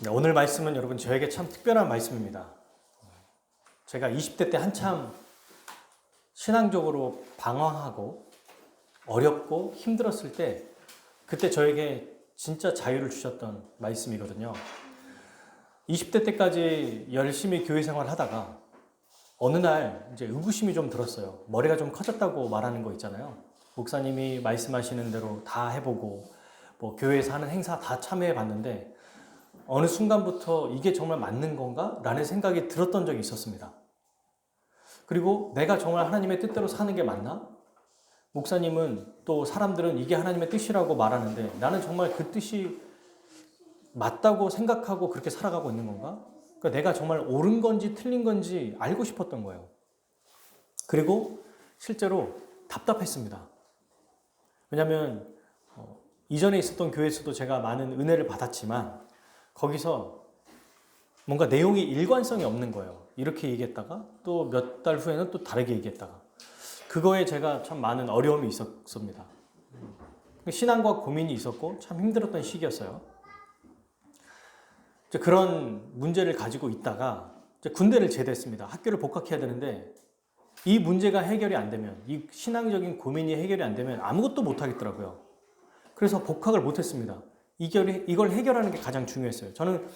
네, 오늘 말씀은 여러분 저에게 참 특별한 말씀입니다. 제가 20대 때 한참 신앙적으로 방황하고 어렵고 힘들었을 때 그때 저에게 진짜 자유를 주셨던 말씀이거든요. 20대 때까지 열심히 교회 생활을 하다가 어느 날 이제 의구심이 좀 들었어요. 머리가 좀 커졌다고 말하는 거 있잖아요. 목사님이 말씀하시는 대로 다 해보고 뭐 교회에서 하는 행사 다 참여해 봤는데 어느 순간부터 이게 정말 맞는 건가? 라는 생각이 들었던 적이 있었습니다. 그리고 내가 정말 하나님의 뜻대로 사는 게 맞나? 목사님은 또 사람들은 이게 하나님의 뜻이라고 말하는데 나는 정말 그 뜻이 맞다고 생각하고 그렇게 살아가고 있는 건가? 그러니까 내가 정말 옳은 건지 틀린 건지 알고 싶었던 거예요. 그리고 실제로 답답했습니다. 왜냐하면 이전에 있었던 교회에서도 제가 많은 은혜를 받았지만 거기서 뭔가 내용이 일관성이 없는 거예요. 이렇게 얘기했다가 또 몇 달 후에는 또 다르게 얘기했다가 그거에 제가 참 많은 어려움이 있었습니다. 신앙과 고민이 있었고 참 힘들었던 시기였어요. 이제 그런 문제를 가지고 있다가 이제 군대를 제대했습니다. 학교를 복학해야 되는데 이 문제가 해결이 안 되면 이 신앙적인 고민이 해결이 안 되면 아무것도 못 하겠더라고요. 그래서 복학을 못 했습니다. 이걸 해결하는 게 가장 중요했어요. 저는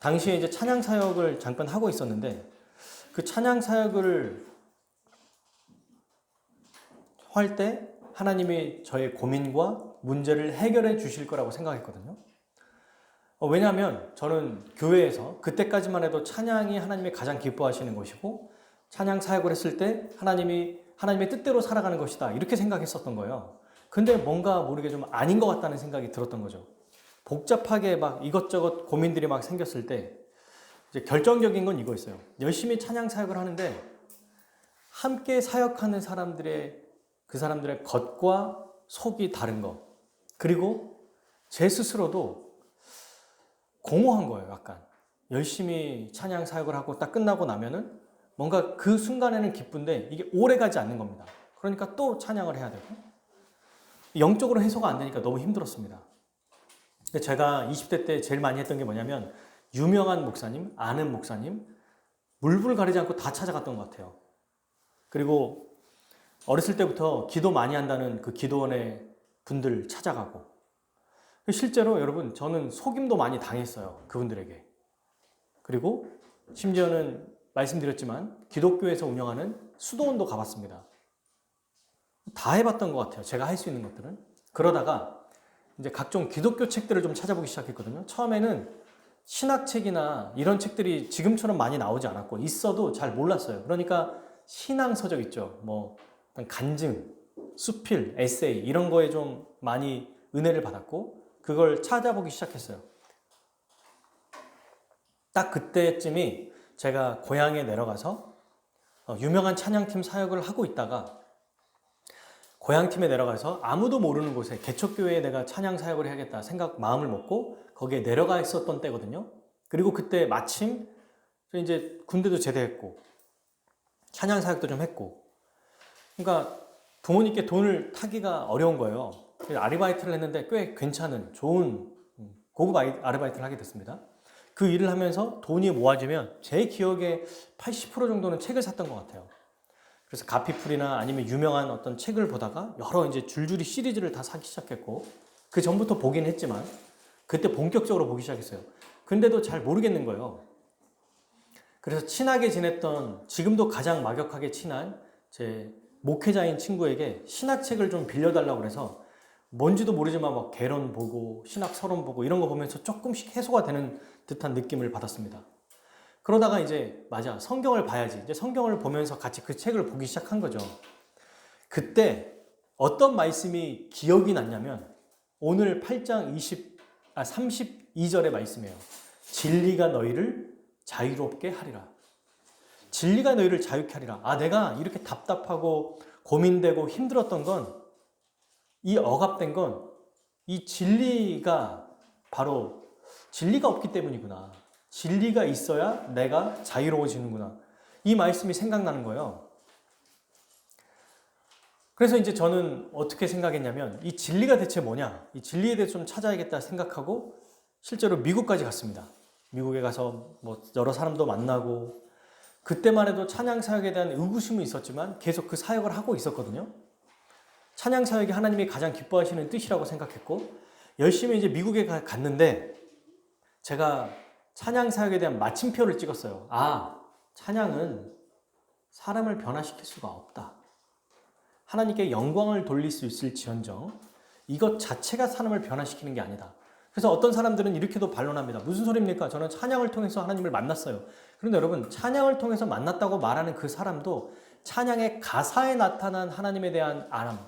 당시에 이제 찬양 사역을 잠깐 하고 있었는데 그 찬양 사역을 할 때 하나님이 저의 고민과 문제를 해결해 주실 거라고 생각했거든요. 왜냐하면 저는 교회에서 그때까지만 해도 찬양이 하나님이 가장 기뻐하시는 것이고 찬양 사역을 했을 때 하나님의 뜻대로 살아가는 것이다 이렇게 생각했었던 거예요. 근데 뭔가 모르게 좀 아닌 것 같다는 생각이 들었던 거죠. 복잡하게 막 이것저것 고민들이 막 생겼을 때 이제 결정적인 건 이거였어요. 열심히 찬양 사역을 하는데 함께 사역하는 그 사람들의 겉과 속이 다른 것. 그리고 제 스스로도 공허한 거예요, 약간. 열심히 찬양 사역을 하고 딱 끝나고 나면은 뭔가 그 순간에는 기쁜데 이게 오래 가지 않는 겁니다. 그러니까 또 찬양을 해야 되고 영적으로 해소가 안 되니까 너무 힘들었습니다. 제가 20대 때 제일 많이 했던 게 뭐냐면 유명한 목사님, 아는 목사님, 물불 가리지 않고 다 찾아갔던 것 같아요. 그리고 어렸을 때부터 기도 많이 한다는 그 기도원의 분들 찾아가고 실제로 여러분 저는 속임도 많이 당했어요. 그분들에게. 그리고 심지어는 말씀드렸지만 기독교에서 운영하는 수도원도 가봤습니다. 다 해봤던 것 같아요. 제가 할 수 있는 것들은. 그러다가 이제 각종 기독교 책들을 좀 찾아보기 시작했거든요. 처음에는 신학책이나 이런 책들이 지금처럼 많이 나오지 않았고 있어도 잘 몰랐어요. 그러니까 신앙서적 있죠. 뭐 간증, 수필, 에세이 이런 거에 좀 많이 은혜를 받았고 그걸 찾아보기 시작했어요. 딱 그때쯤이 제가 고향에 내려가서 유명한 찬양팀 사역을 하고 있다가 고향팀에 내려가서 아무도 모르는 곳에 개척교회에 내가 찬양 사역을 해야겠다 마음을 먹고 거기에 내려가 있었던 때거든요. 그리고 그때 마침 이제 군대도 제대했고 찬양 사역도 좀 했고 그러니까 부모님께 돈을 타기가 어려운 거예요. 그래서 아르바이트를 했는데 꽤 괜찮은 좋은 고급 아르바이트를 하게 됐습니다. 그 일을 하면서 돈이 모아지면 제 기억에 80% 정도는 책을 샀던 것 같아요. 그래서 가피풀이나 아니면 유명한 어떤 책을 보다가 여러 이제 줄줄이 시리즈를 다 사기 시작했고 그 전부터 보긴 했지만 그때 본격적으로 보기 시작했어요. 근데도 잘 모르겠는 거예요. 그래서 친하게 지냈던 지금도 가장 막역하게 친한 제 목회자인 친구에게 신학책을 좀 빌려달라고 그래서 뭔지도 모르지만 막 개론 보고 신학 서론 보고 이런 거 보면서 조금씩 해소가 되는 듯한 느낌을 받았습니다. 그러다가 이제 맞아 성경을 봐야지 이제 성경을 보면서 같이 그 책을 보기 시작한 거죠. 그때 어떤 말씀이 기억이 났냐면 오늘 8장 32절의 말씀이에요. 진리가 너희를 자유롭게 하리라. 진리가 너희를 자유케 하리라. 내가 이렇게 답답하고 고민되고 힘들었던 건 이 억압된 건 이 진리가 바로 진리가 없기 때문이구나. 진리가 있어야 내가 자유로워지는구나. 이 말씀이 생각나는 거예요. 그래서 이제 저는 어떻게 생각했냐면 이 진리가 대체 뭐냐? 이 진리에 대해서 좀 찾아야겠다 생각하고 실제로 미국까지 갔습니다. 미국에 가서 뭐 여러 사람도 만나고 그때만 해도 찬양 사역에 대한 의구심은 있었지만 계속 그 사역을 하고 있었거든요. 찬양 사역이 하나님이 가장 기뻐하시는 뜻이라고 생각했고 열심히 이제 미국에 갔는데 제가 찬양 사역에 대한 마침표를 찍었어요. 아, 찬양은 사람을 변화시킬 수가 없다. 하나님께 영광을 돌릴 수 있을지언정 이것 자체가 사람을 변화시키는 게 아니다. 그래서 어떤 사람들은 이렇게도 반론합니다. 무슨 소리입니까? 저는 찬양을 통해서 하나님을 만났어요. 그런데 여러분, 찬양을 통해서 만났다고 말하는 그 사람도 찬양의 가사에 나타난 하나님에 대한 아람,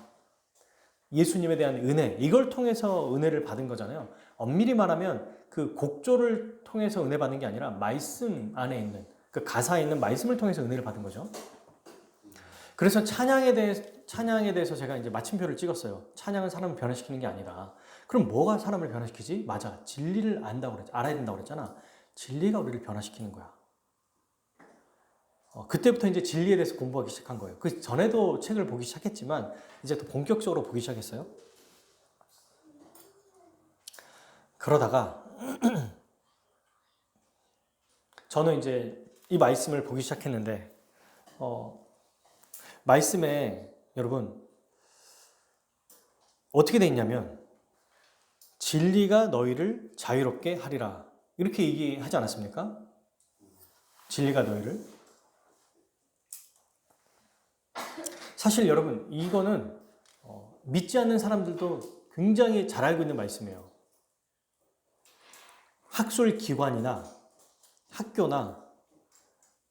예수님에 대한 은혜, 이걸 통해서 은혜를 받은 거잖아요. 엄밀히 말하면 그 곡조를 통해서 은혜 받는 게 아니라 말씀 안에 있는 그 가사에 있는 말씀을 통해서 은혜를 받은 거죠. 그래서 찬양에 대해서 제가 이제 마침표를 찍었어요. 찬양은 사람을 변화시키는 게 아니라. 그럼 뭐가 사람을 변화시키지? 맞아. 진리를 알아야 된다고 그랬잖아. 진리가 우리를 변화시키는 거야. 그때부터 이제 진리에 대해서 공부하기 시작한 거예요. 그 전에도 책을 보기 시작했지만 이제 또 본격적으로 보기 시작했어요. 그러다가 저는 이제 이 말씀을 보기 시작했는데 말씀에 여러분 어떻게 돼 있냐면 진리가 너희를 자유롭게 하리라 이렇게 얘기하지 않았습니까? 진리가 너희를. 사실 여러분 이거는 믿지 않는 사람들도 굉장히 잘 알고 있는 말씀이에요. 학술기관이나 학교나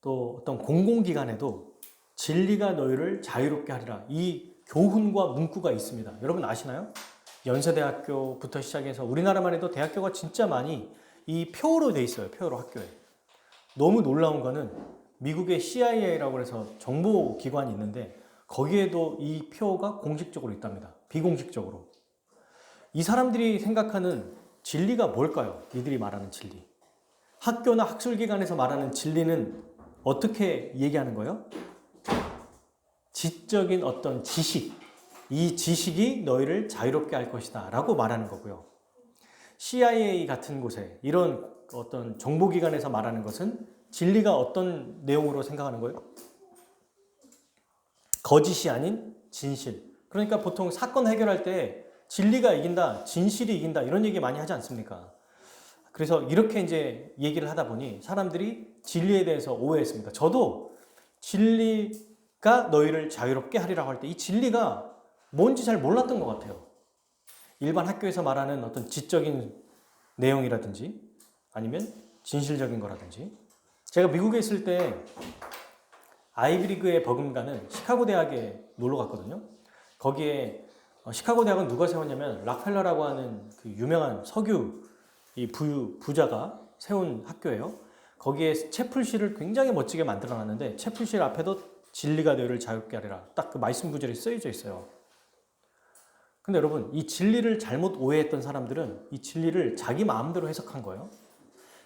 또 어떤 공공기관에도 진리가 너희를 자유롭게 하리라 이 교훈과 문구가 있습니다. 여러분 아시나요? 연세대학교부터 시작해서 우리나라만 해도 대학교가 진짜 많이 이 표어로 돼 있어요. 표어로 학교에. 너무 놀라운 거는 미국의 CIA라고 해서 정보기관이 있는데 거기에도 이 표어가 공식적으로 있답니다. 비공식적으로. 이 사람들이 생각하는 진리가 뭘까요? 이들이 말하는 진리. 학교나 학술기관에서 말하는 진리는 어떻게 얘기하는 거예요? 지적인 어떤 지식, 이 지식이 너희를 자유롭게 할 것이다 라고 말하는 거고요. CIA 같은 곳에 이런 어떤 정보기관에서 말하는 것은 진리가 어떤 내용으로 생각하는 거예요? 거짓이 아닌 진실. 그러니까 보통 사건 해결할 때 진리가 이긴다, 진실이 이긴다 이런 얘기 많이 하지 않습니까? 그래서 이렇게 이제 얘기를 하다 보니 사람들이 진리에 대해서 오해했습니다. 저도 진리가 너희를 자유롭게 하리라고 할 때 이 진리가 뭔지 잘 몰랐던 것 같아요. 일반 학교에서 말하는 어떤 지적인 내용이라든지 아니면 진실적인 거라든지. 제가 미국에 있을 때 아이비리그에 버금가는 시카고 대학에 놀러 갔거든요. 거기에 시카고 대학은 누가 세웠냐면 락펠러라고 하는 그 유명한 석유 이 부자가 세운 학교예요. 거기에 채플실을 굉장히 멋지게 만들어 놨는데 채플실 앞에도 진리가 너희를 자유롭게 하리라 딱 그 말씀 구절이 쓰여져 있어요. 근데 여러분 이 진리를 잘못 오해했던 사람들은 이 진리를 자기 마음대로 해석한 거예요.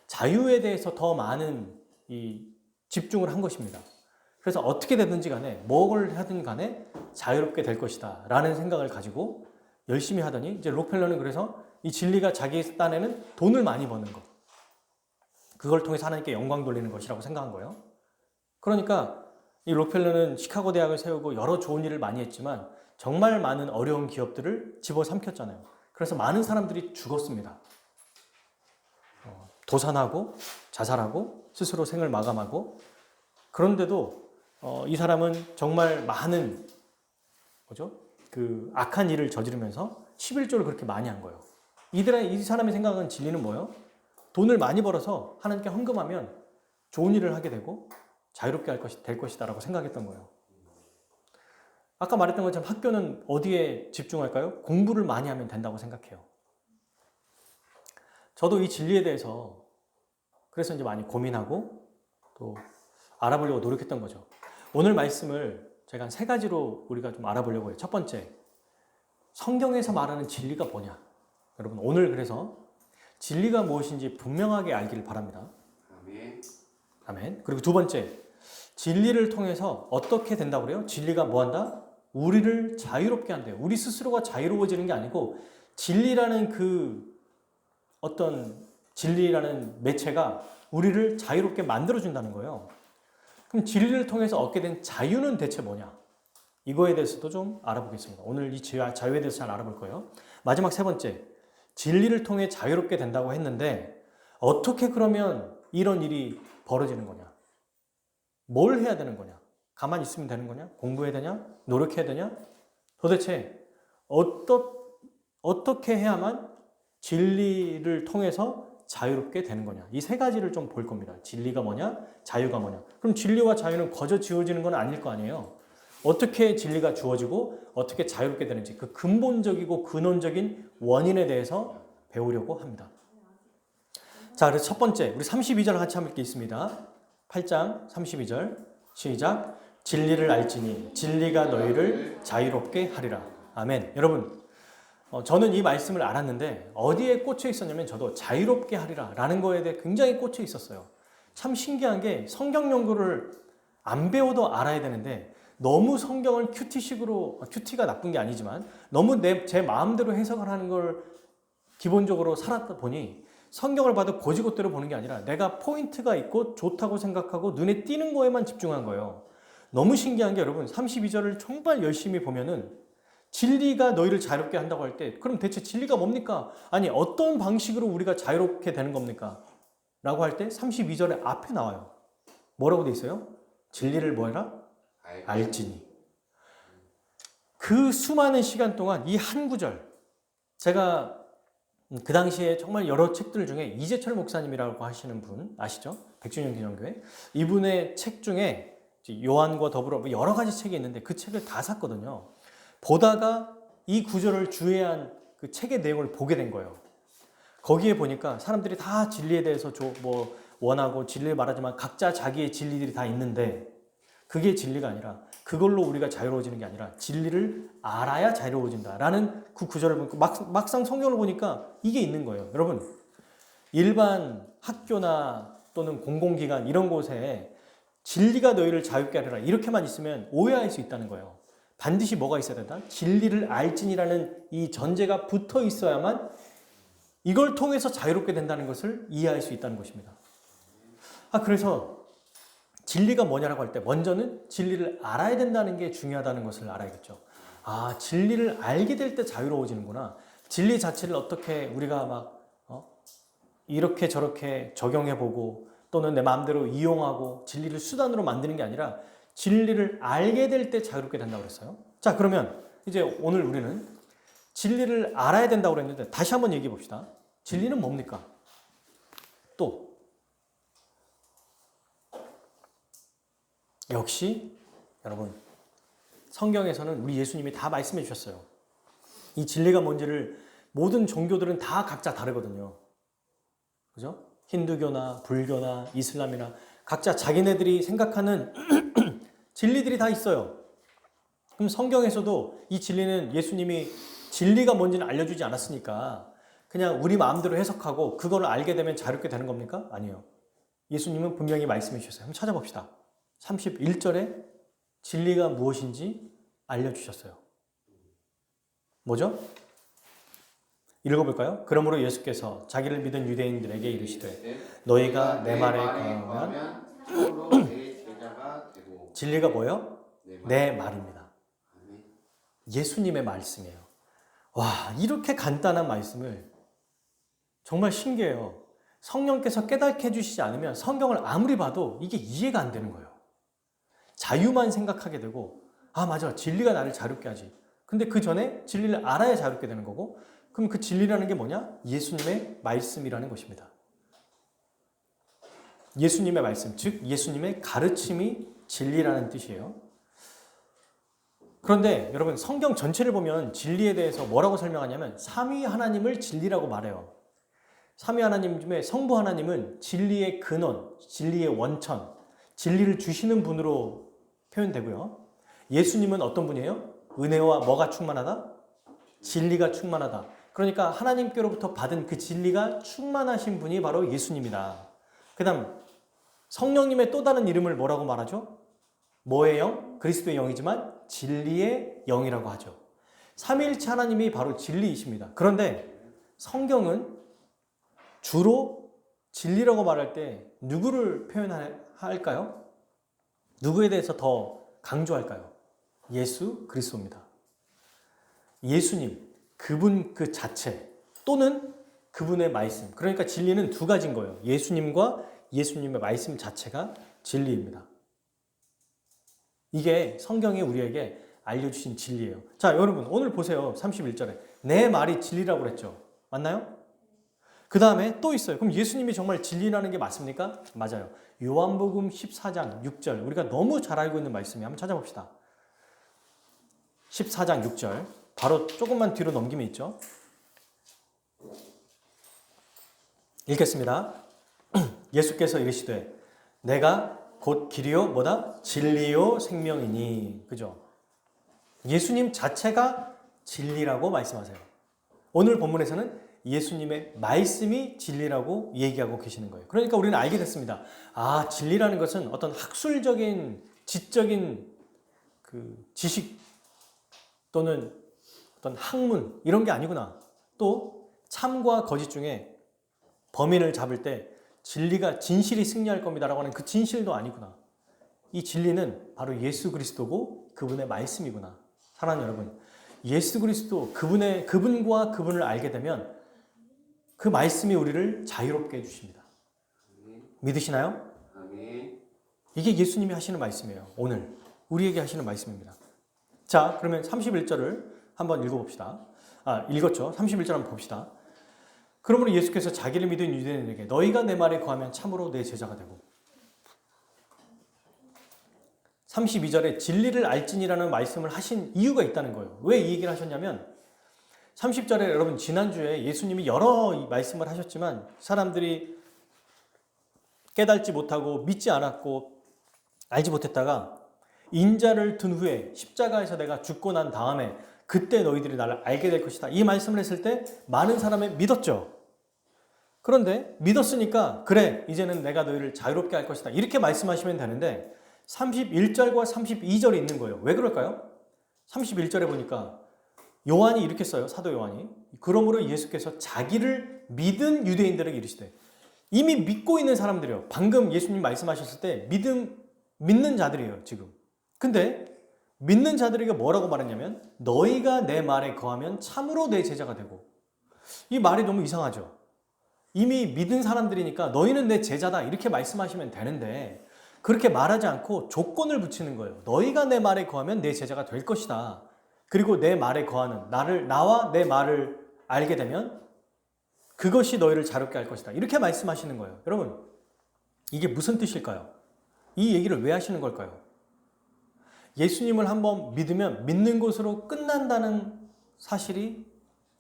자유에 대해서 더 많은 이 집중을 한 것입니다. 그래서 어떻게 되든지 간에 뭘 하든 간에 자유롭게 될 것이다 라는 생각을 가지고 열심히 하더니 이제 록펠러는 그래서 이 진리가 자기 딴에는 돈을 많이 버는 것 그걸 통해서 하나님께 영광 돌리는 것이라고 생각한 거예요. 그러니까 이 록펠러는 시카고 대학을 세우고 여러 좋은 일을 많이 했지만 정말 많은 어려운 기업들을 집어삼켰잖아요. 그래서 많은 사람들이 죽었습니다. 도산하고 자살하고 스스로 생을 마감하고 그런데도 이 사람은 정말 많은 그 악한 일을 저지르면서 11조를 그렇게 많이 한 거예요. 이 사람의 생각은 진리는 뭐예요? 돈을 많이 벌어서 하나님께 헌금하면 좋은 일을 하게 되고 자유롭게 될 것이다 라고 생각했던 거예요. 아까 말했던 것처럼 학교는 어디에 집중할까요? 공부를 많이 하면 된다고 생각해요. 저도 이 진리에 대해서 그래서 이제 많이 고민하고 또 알아보려고 노력했던 거죠. 오늘 말씀을 제가 한 3가지로 우리가 좀 알아보려고 해요. 첫 번째, 성경에서 말하는 진리가 뭐냐? 여러분 오늘 그래서 진리가 무엇인지 분명하게 알기를 바랍니다. 아멘. 그리고 두 번째, 진리를 통해서 어떻게 된다고 그래요? 진리가 뭐한다? 우리를 자유롭게 한대요. 우리 스스로가 자유로워지는 게 아니고 진리라는 그 어떤 진리라는 매체가 우리를 자유롭게 만들어준다는 거예요. 그럼 진리를 통해서 얻게 된 자유는 대체 뭐냐? 이거에 대해서도 좀 알아보겠습니다. 오늘 이 자유에 대해서 잘 알아볼 거예요. 마지막 세 번째, 진리를 통해 자유롭게 된다고 했는데 어떻게 그러면 이런 일이 벌어지는 거냐? 뭘 해야 되는 거냐? 가만히 있으면 되는 거냐? 공부해야 되냐? 노력해야 되냐? 도대체 어떻게 해야만 진리를 통해서 자유롭게 되는 거냐? 이 세 가지를 좀 볼 겁니다. 진리가 뭐냐? 자유가 뭐냐? 그럼 진리와 자유는 거저 지어지는 건 아닐 거 아니에요. 어떻게 진리가 주어지고 어떻게 자유롭게 되는지 그 근본적이고 근원적인 원인에 대해서 배우려고 합니다. 자, 그래서 첫 번째, 우리 32절 같이 한번 읽겠습니다. 8장 32절 시작. 진리를 알지니 진리가 너희를 자유롭게 하리라. 아멘. 여러분, 저는 이 말씀을 알았는데 어디에 꽂혀 있었냐면 저도 자유롭게 하리라 라는 거에 대해 굉장히 꽂혀 있었어요. 참 신기한 게 성경 연구를 안 배워도 알아야 되는데 너무 성경을 큐티가 나쁜 게 아니지만 너무 제 마음대로 해석을 하는 걸 기본적으로 살았다 보니 성경을 봐도 고지고대로 보는 게 아니라 내가 포인트가 있고 좋다고 생각하고 눈에 띄는 거에만 집중한 거예요. 너무 신기한 게 여러분 32절을 정말 열심히 보면은 진리가 너희를 자유롭게 한다고 할 때 그럼 대체 진리가 뭡니까? 아니 어떤 방식으로 우리가 자유롭게 되는 겁니까? 라고 할 때 32절에 앞에 나와요. 뭐라고 돼 있어요? 진리를 뭐 해라? 알지니. 그 수많은 시간 동안 이 한 구절 제가 그 당시에 정말 여러 책들 중에 이재철 목사님이라고 하시는 분 아시죠? 백주년 기념교회 이분의 책 중에 요한과 더불어 여러 가지 책이 있는데 그 책을 다 샀거든요. 보다가 이 구절을 주의한 그 책의 내용을 보게 된 거예요. 거기에 보니까 사람들이 다 진리에 대해서 원하고 진리를 말하지만 각자 자기의 진리들이 다 있는데 그게 진리가 아니라 그걸로 우리가 자유로워지는 게 아니라 진리를 알아야 자유로워진다라는 그 구절을 보니까 막상 성경을 보니까 이게 있는 거예요. 여러분, 일반 학교나 또는 공공기관 이런 곳에 진리가 너희를 자유롭게 하리라 이렇게만 있으면 오해할 수 있다는 거예요. 반드시 뭐가 있어야 된다? 진리를 알지니라는 이 전제가 붙어 있어야만 이걸 통해서 자유롭게 된다는 것을 이해할 수 있다는 것입니다. 그래서 진리가 뭐냐라고 할 때 먼저는 진리를 알아야 된다는 게 중요하다는 것을 알아야겠죠. 진리를 알게 될 때 자유로워지는구나. 진리 자체를 어떻게 우리가 막 이렇게 저렇게 적용해보고 또는 내 마음대로 이용하고 진리를 수단으로 만드는 게 아니라 진리를 알게 될 때 자유롭게 된다고 그랬어요. 자, 그러면 이제 오늘 우리는 진리를 알아야 된다고 그랬는데 다시 한번 얘기해 봅시다. 진리는 뭡니까? 또 역시 여러분 성경에서는 우리 예수님이 다 말씀해 주셨어요. 이 진리가 뭔지를 모든 종교들은 다 각자 다르거든요. 그죠? 힌두교나 불교나 이슬람이나 각자 자기네들이 생각하는 진리들이 다 있어요. 그럼 성경에서도 이 진리는 예수님이 진리가 뭔지는 알려주지 않았으니까 그냥 우리 마음대로 해석하고 그걸 알게 되면 자유롭게 되는 겁니까? 아니요. 예수님은 분명히 말씀해 주셨어요. 한번 찾아봅시다. 31절에 진리가 무엇인지 알려주셨어요. 뭐죠? 읽어볼까요? 그러므로 예수께서 자기를 믿은 유대인들에게 이르시되 너희가 내 말에 거하면 진리가 뭐예요? 내 말입니다. 예수님의 말씀이에요. 와, 이렇게 간단한 말씀을 정말 신기해요. 성령께서 깨닫게 해주시지 않으면 성경을 아무리 봐도 이게 이해가 안 되는 거예요. 자유만 생각하게 되고 맞아, 진리가 나를 자유롭게 하지. 근데 그 전에 진리를 알아야 자유롭게 되는 거고 그럼 그 진리라는 게 뭐냐? 예수님의 말씀이라는 것입니다. 예수님의 말씀, 즉 예수님의 가르침이 진리라는 뜻이에요. 그런데 여러분 성경 전체를 보면 진리에 대해서 뭐라고 설명하냐면 삼위 하나님을 진리라고 말해요. 삼위 하나님 중에 성부 하나님은 진리의 근원, 진리의 원천, 진리를 주시는 분으로 표현되고요. 예수님은 어떤 분이에요? 은혜와 뭐가 충만하다? 진리가 충만하다. 그러니까 하나님께로부터 받은 그 진리가 충만하신 분이 바로 예수님이다. 그 다음 성령님의 또 다른 이름을 뭐라고 말하죠? 뭐의 영? 그리스도의 영이지만 진리의 영이라고 하죠. 삼위일체 하나님이 바로 진리이십니다. 그런데 성경은 주로 진리라고 말할 때 누구를 표현할까요? 누구에 대해서 더 강조할까요? 예수 그리스도입니다. 예수님, 그분 그 자체 또는 그분의 말씀. 그러니까 진리는 두 가지인 거예요. 예수님과 예수님의 말씀 자체가 진리입니다. 이게 성경이 우리에게 알려주신 진리예요. 자, 여러분 오늘 보세요. 31절에 내 말이 진리라고 그랬죠. 맞나요? 그 다음에 또 있어요. 그럼 예수님이 정말 진리라는 게 맞습니까? 맞아요. 요한복음 14장 6절 우리가 너무 잘 알고 있는 말씀이 한번 찾아봅시다. 14장 6절 바로 조금만 뒤로 넘기면 있죠. 읽겠습니다. 예수께서 이르시되 내가 곧 길이요 뭐다? 진리요 생명이니. 그죠? 예수님 자체가 진리라고 말씀하세요. 오늘 본문에서는 예수님의 말씀이 진리라고 얘기하고 계시는 거예요. 그러니까 우리는 알게 됐습니다. 아, 진리라는 것은 어떤 학술적인 지적인 그 지식 또는 어떤 학문 이런 게 아니구나. 또 참과 거짓 중에 범인을 잡을 때 진리가 진실이 승리할 겁니다라고 하는 그 진실도 아니구나. 이 진리는 바로 예수 그리스도고 그분의 말씀이구나. 사랑하는 여러분, 예수 그리스도 그분과 그분을 알게 되면 그 말씀이 우리를 자유롭게 해주십니다. 믿으시나요? 이게 예수님이 하시는 말씀이에요. 오늘 우리에게 하시는 말씀입니다. 자, 그러면 31절을 한번 읽어봅시다. 읽었죠? 31절 한번 봅시다. 그러므로 예수께서 자기를 믿은 유대인에게 너희가 내 말에 거하면 참으로 내 제자가 되고 32절에 진리를 알지니라는 말씀을 하신 이유가 있다는 거예요. 왜 이 얘기를 하셨냐면 30절에 여러분 지난주에 예수님이 여러 말씀을 하셨지만 사람들이 깨닫지 못하고 믿지 않았고 알지 못했다가 인자를 든 후에 십자가에서 내가 죽고 난 다음에 그때 너희들이 나를 알게 될 것이다. 이 말씀을 했을 때 많은 사람이 믿었죠. 그런데 믿었으니까 그래 이제는 내가 너희를 자유롭게 할 것이다. 이렇게 말씀하시면 되는데 31절과 32절이 있는 거예요. 왜 그럴까요? 31절에 보니까 요한이 이렇게 써요. 사도 요한이. 그러므로 예수께서 자기를 믿은 유대인들에게 이르시되 이미 믿고 있는 사람들이요. 방금 예수님 말씀하셨을 때 믿는 자들이에요. 지금. 근데 믿는 자들에게 뭐라고 말했냐면 너희가 내 말에 거하면 참으로 내 제자가 되고 이 말이 너무 이상하죠. 이미 믿은 사람들이니까 너희는 내 제자다 이렇게 말씀하시면 되는데 그렇게 말하지 않고 조건을 붙이는 거예요. 너희가 내 말에 거하면 내 제자가 될 것이다. 그리고 내 말에 거하는 나와 내 말을 알게 되면 그것이 너희를 자유롭게 할 것이다. 이렇게 말씀하시는 거예요. 여러분 이게 무슨 뜻일까요? 이 얘기를 왜 하시는 걸까요? 예수님을 한번 믿으면 믿는 것으로 끝난다는 사실이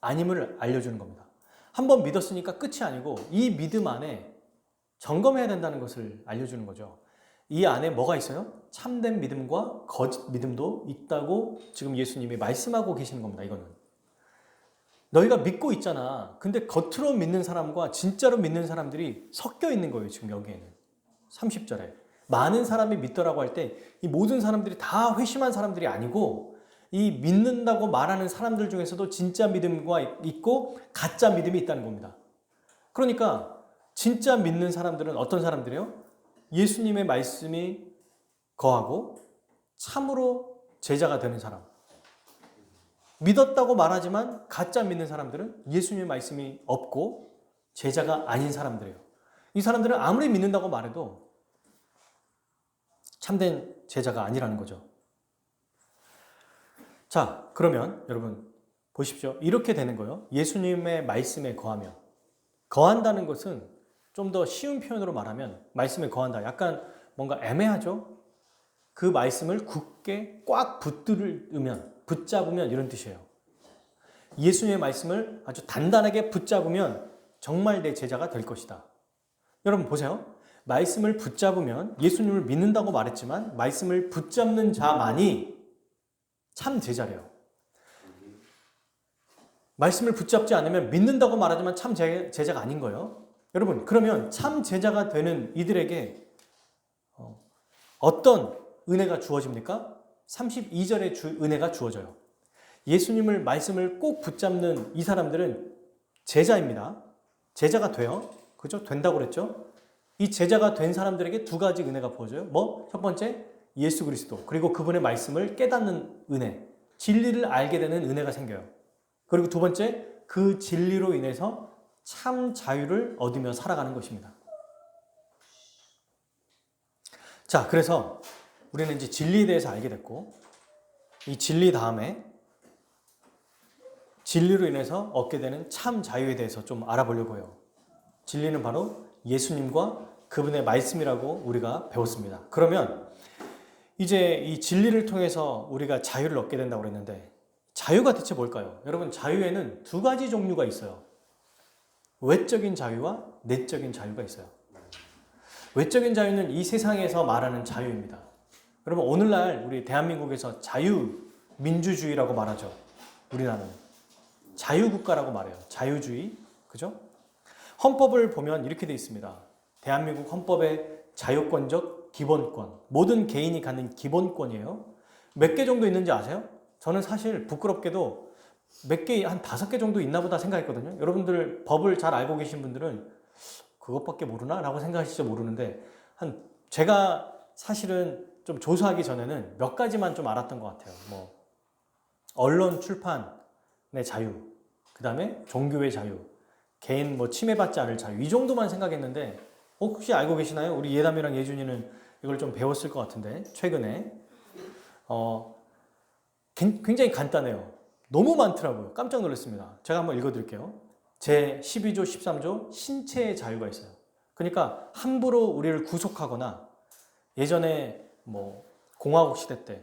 아님을 알려주는 겁니다. 한번 믿었으니까 끝이 아니고 이 믿음 안에 점검해야 된다는 것을 알려주는 거죠. 이 안에 뭐가 있어요? 참된 믿음과 거짓 믿음도 있다고 지금 예수님이 말씀하고 계시는 겁니다. 이거는 너희가 믿고 있잖아. 근데 겉으로 믿는 사람과 진짜로 믿는 사람들이 섞여 있는 거예요. 지금 여기에는 30절에 많은 사람이 믿더라고 할 때 이 모든 사람들이 다 회심한 사람들이 아니고 이 믿는다고 말하는 사람들 중에서도 진짜 믿음과 있고 가짜 믿음이 있다는 겁니다. 그러니까 진짜 믿는 사람들은 어떤 사람들이에요? 예수님의 말씀이 거하고 참으로 제자가 되는 사람. 믿었다고 말하지만 가짜 믿는 사람들은 예수님의 말씀이 없고 제자가 아닌 사람들이에요. 이 사람들은 아무리 믿는다고 말해도 참된 제자가 아니라는 거죠. 자, 그러면 여러분 보십시오. 이렇게 되는 거예요. 예수님의 말씀에 거하면. 거한다는 것은 좀 더 쉬운 표현으로 말하면 말씀에 거한다. 약간 뭔가 애매하죠? 그 말씀을 굳게 꽉 붙잡으면 이런 뜻이에요. 예수님의 말씀을 아주 단단하게 붙잡으면 정말 내 제자가 될 것이다. 여러분 보세요. 말씀을 붙잡으면 예수님을 믿는다고 말했지만 말씀을 붙잡는 자만이 참 제자래요. 말씀을 붙잡지 않으면 믿는다고 말하지만 참 제자가 아닌 거예요. 여러분 그러면 참 제자가 되는 이들에게 어떤 은혜가 주어집니까? 32절의 은혜가 주어져요. 예수님을 말씀을 꼭 붙잡는 이 사람들은 제자입니다. 제자가 돼요. 그죠? 된다고 그랬죠? 이 제자가 된 사람들에게 두 가지 은혜가 부어져요. 뭐? 첫 번째, 예수 그리스도. 그리고 그분의 말씀을 깨닫는 은혜. 진리를 알게 되는 은혜가 생겨요. 그리고 두 번째, 그 진리로 인해서 참 자유를 얻으며 살아가는 것입니다. 자, 그래서 우리는 이제 진리에 대해서 알게 됐고, 이 진리 다음에 진리로 인해서 얻게 되는 참 자유에 대해서 좀 알아보려고 해요. 진리는 바로 예수님과 그분의 말씀이라고 우리가 배웠습니다. 그러면 이제 이 진리를 통해서 우리가 자유를 얻게 된다고 그랬는데, 자유가 대체 뭘까요? 여러분, 자유에는 두 가지 종류가 있어요. 외적인 자유와 내적인 자유가 있어요. 외적인 자유는 이 세상에서 말하는 자유입니다. 여러분, 오늘날 우리 대한민국에서 자유민주주의라고 말하죠. 우리나라는 자유국가라고 말해요. 자유주의, 그죠? 헌법을 보면 이렇게 돼 있습니다. 대한민국 헌법의 자유권적 기본권, 모든 개인이 갖는 기본권이에요. 몇 개 정도 있는지 아세요? 저는 사실 부끄럽게도 몇 개, 한 5개 정도 있나 보다 생각했거든요. 여러분들 법을 잘 알고 계신 분들은 그것밖에 모르나? 라고 생각하실지 모르는데, 제가 사실은 좀 조사하기 전에는 몇 가지만 좀 알았던 것 같아요. 뭐, 언론 출판의 자유, 그 다음에 종교의 자유, 개인 뭐 침해받지 않을 자유, 이 정도만 생각했는데, 혹시 알고 계시나요? 우리 예담이랑 예준이는 이걸 좀 배웠을 것 같은데, 최근에. 굉장히 간단해요. 너무 많더라고요. 깜짝 놀랐습니다. 제가 한번 읽어드릴게요. 제 12조, 13조 신체의 자유가 있어요. 그러니까 함부로 우리를 구속하거나, 예전에 뭐 공화국 시대 때,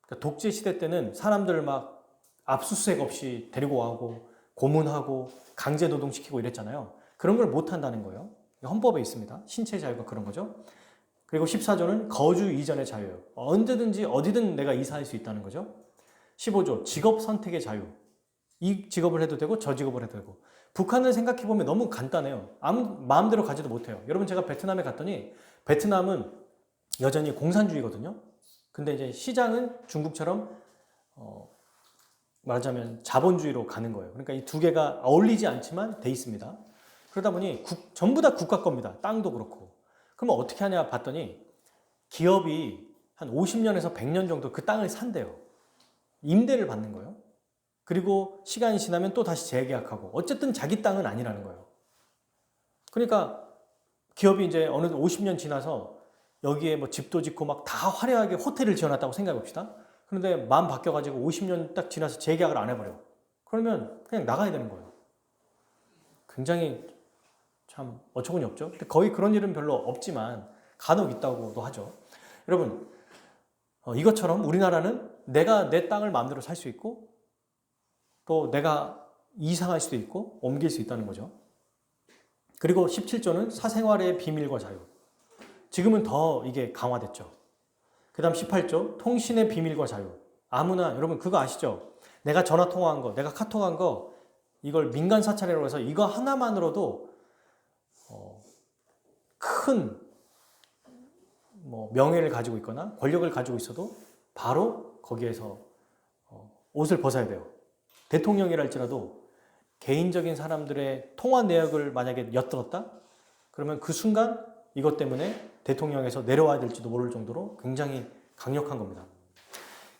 그러니까 독재 시대 때는 사람들을 막 압수수색 없이 데리고 가고 고문하고 강제 노동시키고 이랬잖아요. 그런 걸 못 한다는 거예요. 헌법에 있습니다. 신체의 자유가 그런 거죠. 그리고 14조는 거주 이전의 자유예요. 언제든지 어디든 내가 이사할 수 있다는 거죠. 15조 직업 선택의 자유. 이 직업을 해도 되고 저 직업을 해도 되고. 북한을 생각해보면 너무 간단해요. 마음대로 가지도 못해요. 여러분, 제가 베트남에 갔더니 베트남은 여전히 공산주의거든요. 근데 이제 시장은 중국처럼 말하자면 자본주의로 가는 거예요. 그러니까 이 두 개가 어울리지 않지만 돼 있습니다. 그러다 보니 전부 다 국가 겁니다. 땅도 그렇고. 그러면 어떻게 하냐 봤더니 기업이 한 50년에서 100년 정도 그 땅을 산대요. 임대를 받는 거예요. 그리고 시간이 지나면 또 다시 재계약하고, 어쨌든 자기 땅은 아니라는 거예요. 그러니까 기업이 이제 어느 50년 지나서 여기에 뭐 집도 짓고 막 다 화려하게 호텔을 지어놨다고 생각해 봅시다. 그런데 마음 바뀌어가지고 50년 딱 지나서 재계약을 안 해버려. 그러면 그냥 나가야 되는 거예요. 굉장히 참 어처구니 없죠. 근데 거의 그런 일은 별로 없지만 간혹 있다고도 하죠. 여러분, 이것처럼 우리나라는 내가 내 땅을 마음대로 살 수 있고, 또 내가 이상할 수도 있고 옮길 수 있다는 거죠. 그리고 17조는 사생활의 비밀과 자유. 지금은 더 이게 강화됐죠. 그 다음 18조 통신의 비밀과 자유. 아무나, 여러분 그거 아시죠? 내가 전화 통화한 거, 내가 카톡한 거, 이걸 민간 사찰이라고 해서 이거 하나만으로도 큰 명예를 가지고 있거나 권력을 가지고 있어도 바로 거기에서 옷을 벗어야 돼요. 대통령이랄지라도 개인적인 사람들의 통화 내역을 만약에 엿들었다? 그러면 그 순간 이것 때문에 대통령에서 내려와야 될지도 모를 정도로 굉장히 강력한 겁니다.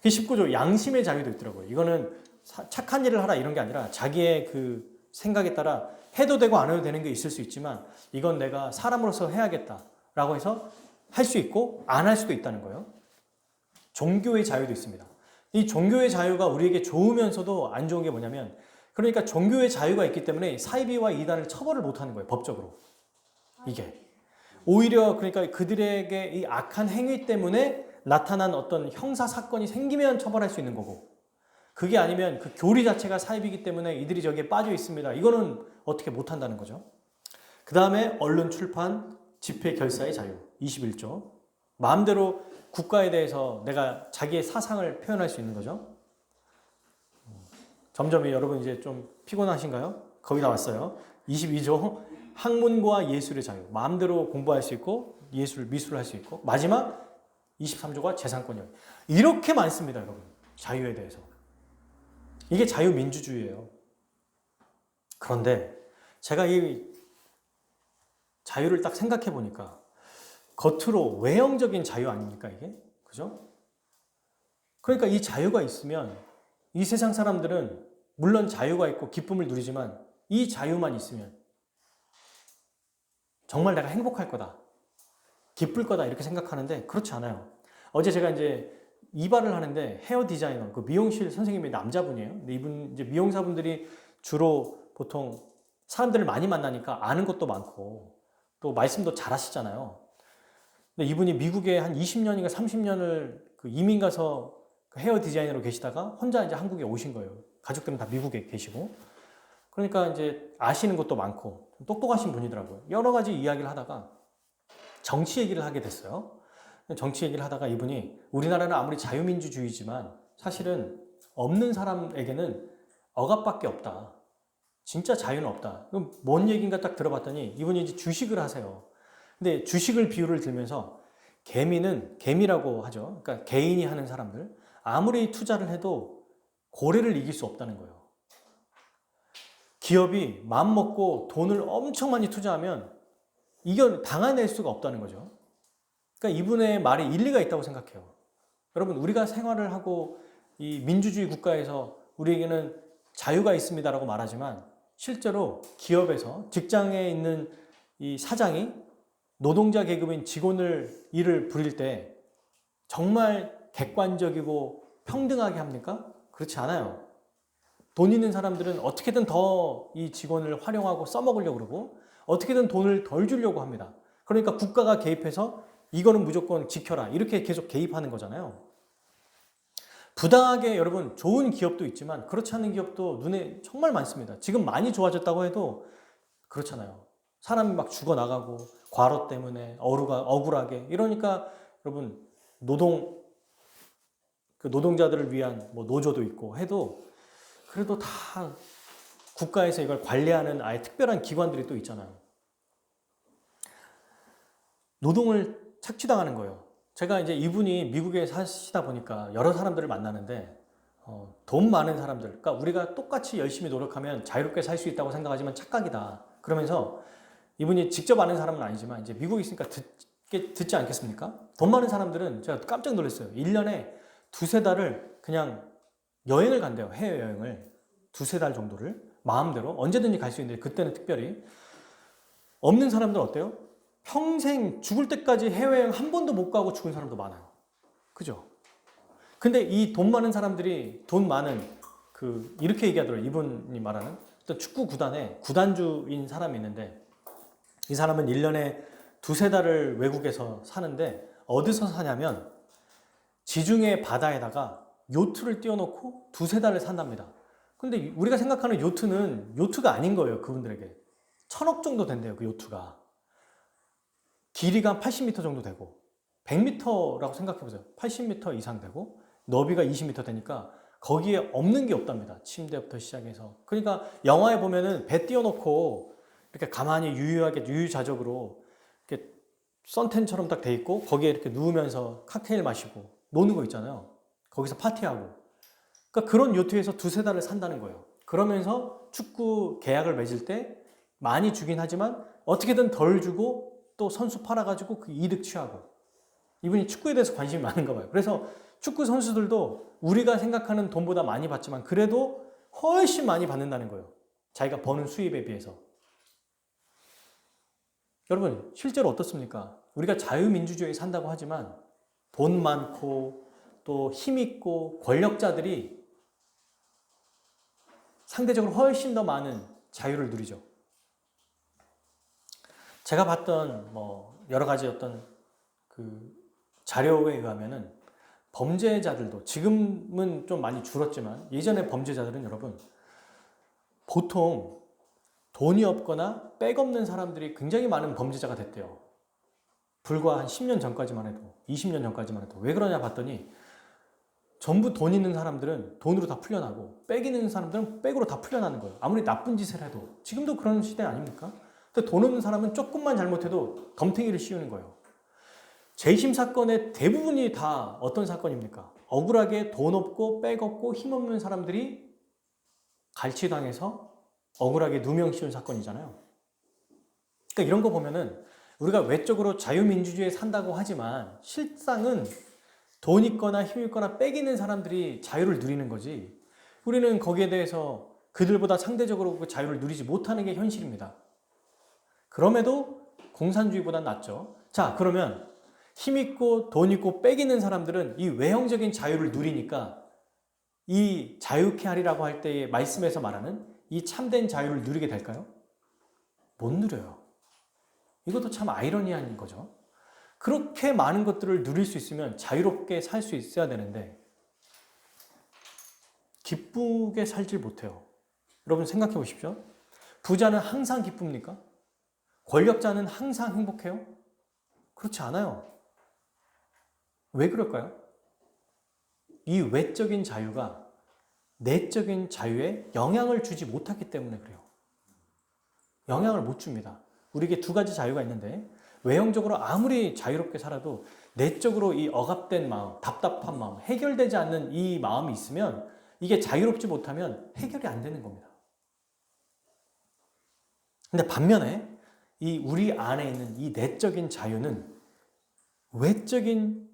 19조 양심의 자유도 있더라고요. 이거는 착한 일을 하라 이런 게 아니라 자기의 그 생각에 따라 해도 되고 안 해도 되는 게 있을 수 있지만, 이건 내가 사람으로서 해야겠다라고 해서 할 수 있고 안 할 수도 있다는 거예요. 종교의 자유도 있습니다. 이 종교의 자유가 우리에게 좋으면서도 안 좋은 게 뭐냐면, 그러니까 종교의 자유가 있기 때문에 사이비와 이단을 처벌을 못하는 거예요. 법적으로. 이게 오히려 그러니까 그들에게 이 악한 행위 때문에 나타난 어떤 형사 사건이 생기면 처벌할 수 있는 거고, 그게 아니면 그 교리 자체가 사이비이기 때문에 이들이 저기에 빠져 있습니다. 이거는 어떻게 못한다는 거죠. 그 다음에 언론 출판 집회 결사의 자유 21조. 마음대로 국가에 대해서 내가 자기의 사상을 표현할 수 있는 거죠. 점점 여러분 이제 좀 피곤하신가요? 거의 다 왔어요. 22조 학문과 예술의 자유. 마음대로 공부할 수 있고 미술을 할 수 있고, 마지막 23조가 재산권이에요. 이렇게 많습니다, 여러분. 자유에 대해서. 이게 자유민주주의예요. 그런데 제가 이 자유를 딱 생각해 보니까 겉으로 외형적인 자유 아닙니까 이게? 그죠? 그러니까 이 자유가 있으면 이 세상 사람들은 물론 자유가 있고 기쁨을 누리지만 이 자유만 있으면 정말 내가 행복할 거다, 기쁠 거다 이렇게 생각하는데 그렇지 않아요. 어제 제가 이제 이발을 하는데 헤어 디자이너, 그 미용실 선생님이 남자분이에요. 근데 이분 이제 미용사분들이 주로 보통 사람들을 많이 만나니까 아는 것도 많고 또 말씀도 잘하시잖아요. 근데 이분이 미국에 한 20년인가 30년을 그 이민 가서 그 헤어 디자이너로 계시다가 혼자 이제 한국에 오신 거예요. 가족들은 다 미국에 계시고. 그러니까 이제 아시는 것도 많고 똑똑하신 분이더라고요. 여러 가지 이야기를 하다가 정치 얘기를 하게 됐어요. 정치 얘기를 하다가 이분이 우리나라는 아무리 자유민주주의지만 사실은 없는 사람에게는 억압밖에 없다. 진짜 자유는 없다. 그럼 뭔 얘기인가 딱 들어봤더니 이분이 이제 주식을 하세요. 근데 주식을 비유를 들면서 개미라고 하죠. 그러니까 개인이 하는 사람들. 아무리 투자를 해도 고래를 이길 수 없다는 거예요. 기업이 마음 먹고 돈을 엄청 많이 투자하면 당해낼 수가 없다는 거죠. 그러니까 이분의 말에 일리가 있다고 생각해요. 여러분, 우리가 생활을 하고 이 민주주의 국가에서 우리에게는 자유가 있습니다라고 말하지만 실제로 기업에서 직장에 있는 이 사장이 노동자 계급인 직원을 일을 부릴 때 정말 객관적이고 평등하게 합니까? 그렇지 않아요. 돈 있는 사람들은 어떻게든 더 이 직원을 활용하고 써먹으려고 그러고 어떻게든 돈을 덜 주려고 합니다. 그러니까 국가가 개입해서 이거는 무조건 지켜라 이렇게 계속 개입하는 거잖아요. 부당하게 여러분 좋은 기업도 있지만 그렇지 않은 기업도 눈에 정말 많습니다. 지금 많이 좋아졌다고 해도 그렇잖아요. 사람이 막 죽어나가고 과로 때문에 억울하게 이러니까 여러분 노동자들을 위한 뭐 노조도 있고 해도 그래도 다 국가에서 이걸 관리하는 아예 특별한 기관들이 또 있잖아요. 노동을 착취당하는 거예요. 제가 이제 이분이 미국에 사시다 보니까 여러 사람들을 만나는데 돈 많은 사람들, 그러니까 우리가 똑같이 열심히 노력하면 자유롭게 살 수 있다고 생각하지만 착각이다. 그러면서 이분이 직접 아는 사람은 아니지만 이제 미국에 있으니까 듣지 않겠습니까? 돈 많은 사람들은 제가 깜짝 놀랐어요. 1년에 두세 달을 그냥 여행을 간대요. 해외여행을. 두세 달 정도를 마음대로 언제든지 갈 수 있는데 그때는 특별히. 없는 사람들은 어때요? 평생 죽을 때까지 해외여행 한 번도 못 가고 죽은 사람도 많아요. 그죠? 근데 이 돈 많은 사람들이 이렇게 얘기하더라고요. 이분이 말하는 어떤 축구 구단에 구단주인 사람이 있는데 이 사람은 1년에 두세 달을 외국에서 사는데 어디서 사냐면 지중해 바다에다가 요트를 띄워놓고 두세 달을 산답니다. 근데 우리가 생각하는 요트는 요트가 아닌 거예요. 그분들에게. 1,000억 정도 된대요. 그 요트가. 길이가 80m 정도 되고 100m라고 생각해 보세요. 80m 이상 되고 너비가 20m 되니까 거기에 없는 게 없답니다. 침대부터 시작해서. 그러니까 영화에 보면은 배 띄워놓고 이렇게 가만히 유유자적으로 이렇게 선텐처럼 딱 돼 있고 거기에 이렇게 누우면서 칵테일 마시고 노는 거 있잖아요. 거기서 파티하고. 그러니까 그런 요트에서 두세 달을 산다는 거예요. 그러면서 축구 계약을 맺을 때 많이 주긴 하지만 어떻게든 덜 주고 또 선수 팔아가지고 그 이득 취하고. 이분이 축구에 대해서 관심이 많은가 봐요. 그래서 축구 선수들도 우리가 생각하는 돈보다 많이 받지만 그래도 훨씬 많이 받는다는 거예요. 자기가 버는 수입에 비해서. 여러분 실제로 어떻습니까? 우리가 자유민주주의에 산다고 하지만 돈 많고 또 힘있고 권력자들이 상대적으로 훨씬 더 많은 자유를 누리죠. 제가 봤던 여러 가지 어떤 그 자료에 의하면은 범죄자들도 지금은 좀 많이 줄었지만 예전에 범죄자들은 여러분 보통 돈이 없거나 백 없는 사람들이 굉장히 많은 범죄자가 됐대요. 불과 한 10년 전까지만 해도 20년 전까지만 해도 왜 그러냐 봤더니 전부 돈 있는 사람들은 돈으로 다 풀려나고 백 있는 사람들은 백으로 다 풀려나는 거예요. 아무리 나쁜 짓을 해도. 지금도 그런 시대 아닙니까? 근데 돈 없는 사람은 조금만 잘못해도 덤탱이를 씌우는 거예요. 재심 사건의 대부분이 다 어떤 사건입니까? 억울하게 돈 없고 백 없고 힘 없는 사람들이 갈취당해서 억울하게 누명 씌운 사건이잖아요. 그러니까 이런 거 보면은 우리가 외적으로 자유민주주의에 산다고 하지만 실상은 돈 있거나 힘 있거나 빽 있는 사람들이 자유를 누리는 거지, 우리는 거기에 대해서 그들보다 상대적으로 그 자유를 누리지 못하는 게 현실입니다. 그럼에도 공산주의보단 낫죠. 자, 그러면 힘 있고 돈 있고 빽 있는 사람들은 이 외형적인 자유를 누리니까 이 자유케 하리라고 할 때의 말씀에서 말하는 이 참된 자유를 누리게 될까요? 못 누려요. 이것도 참 아이러니한 거죠. 그렇게 많은 것들을 누릴 수 있으면 자유롭게 살 수 있어야 되는데 기쁘게 살질 못해요. 여러분 생각해 보십시오. 부자는 항상 기쁩니까? 권력자는 항상 행복해요? 그렇지 않아요. 왜 그럴까요? 이 외적인 자유가 내적인 자유에 영향을 주지 못하기 때문에 그래요. 영향을 못 줍니다. 우리에게 두 가지 자유가 있는데 외형적으로 아무리 자유롭게 살아도 내적으로 이 억압된 마음, 답답한 마음, 해결되지 않는 이 마음이 있으면 이게 자유롭지 못하면 해결이 안 되는 겁니다. 근데 반면에 이 우리 안에 있는 이 내적인 자유는 외적인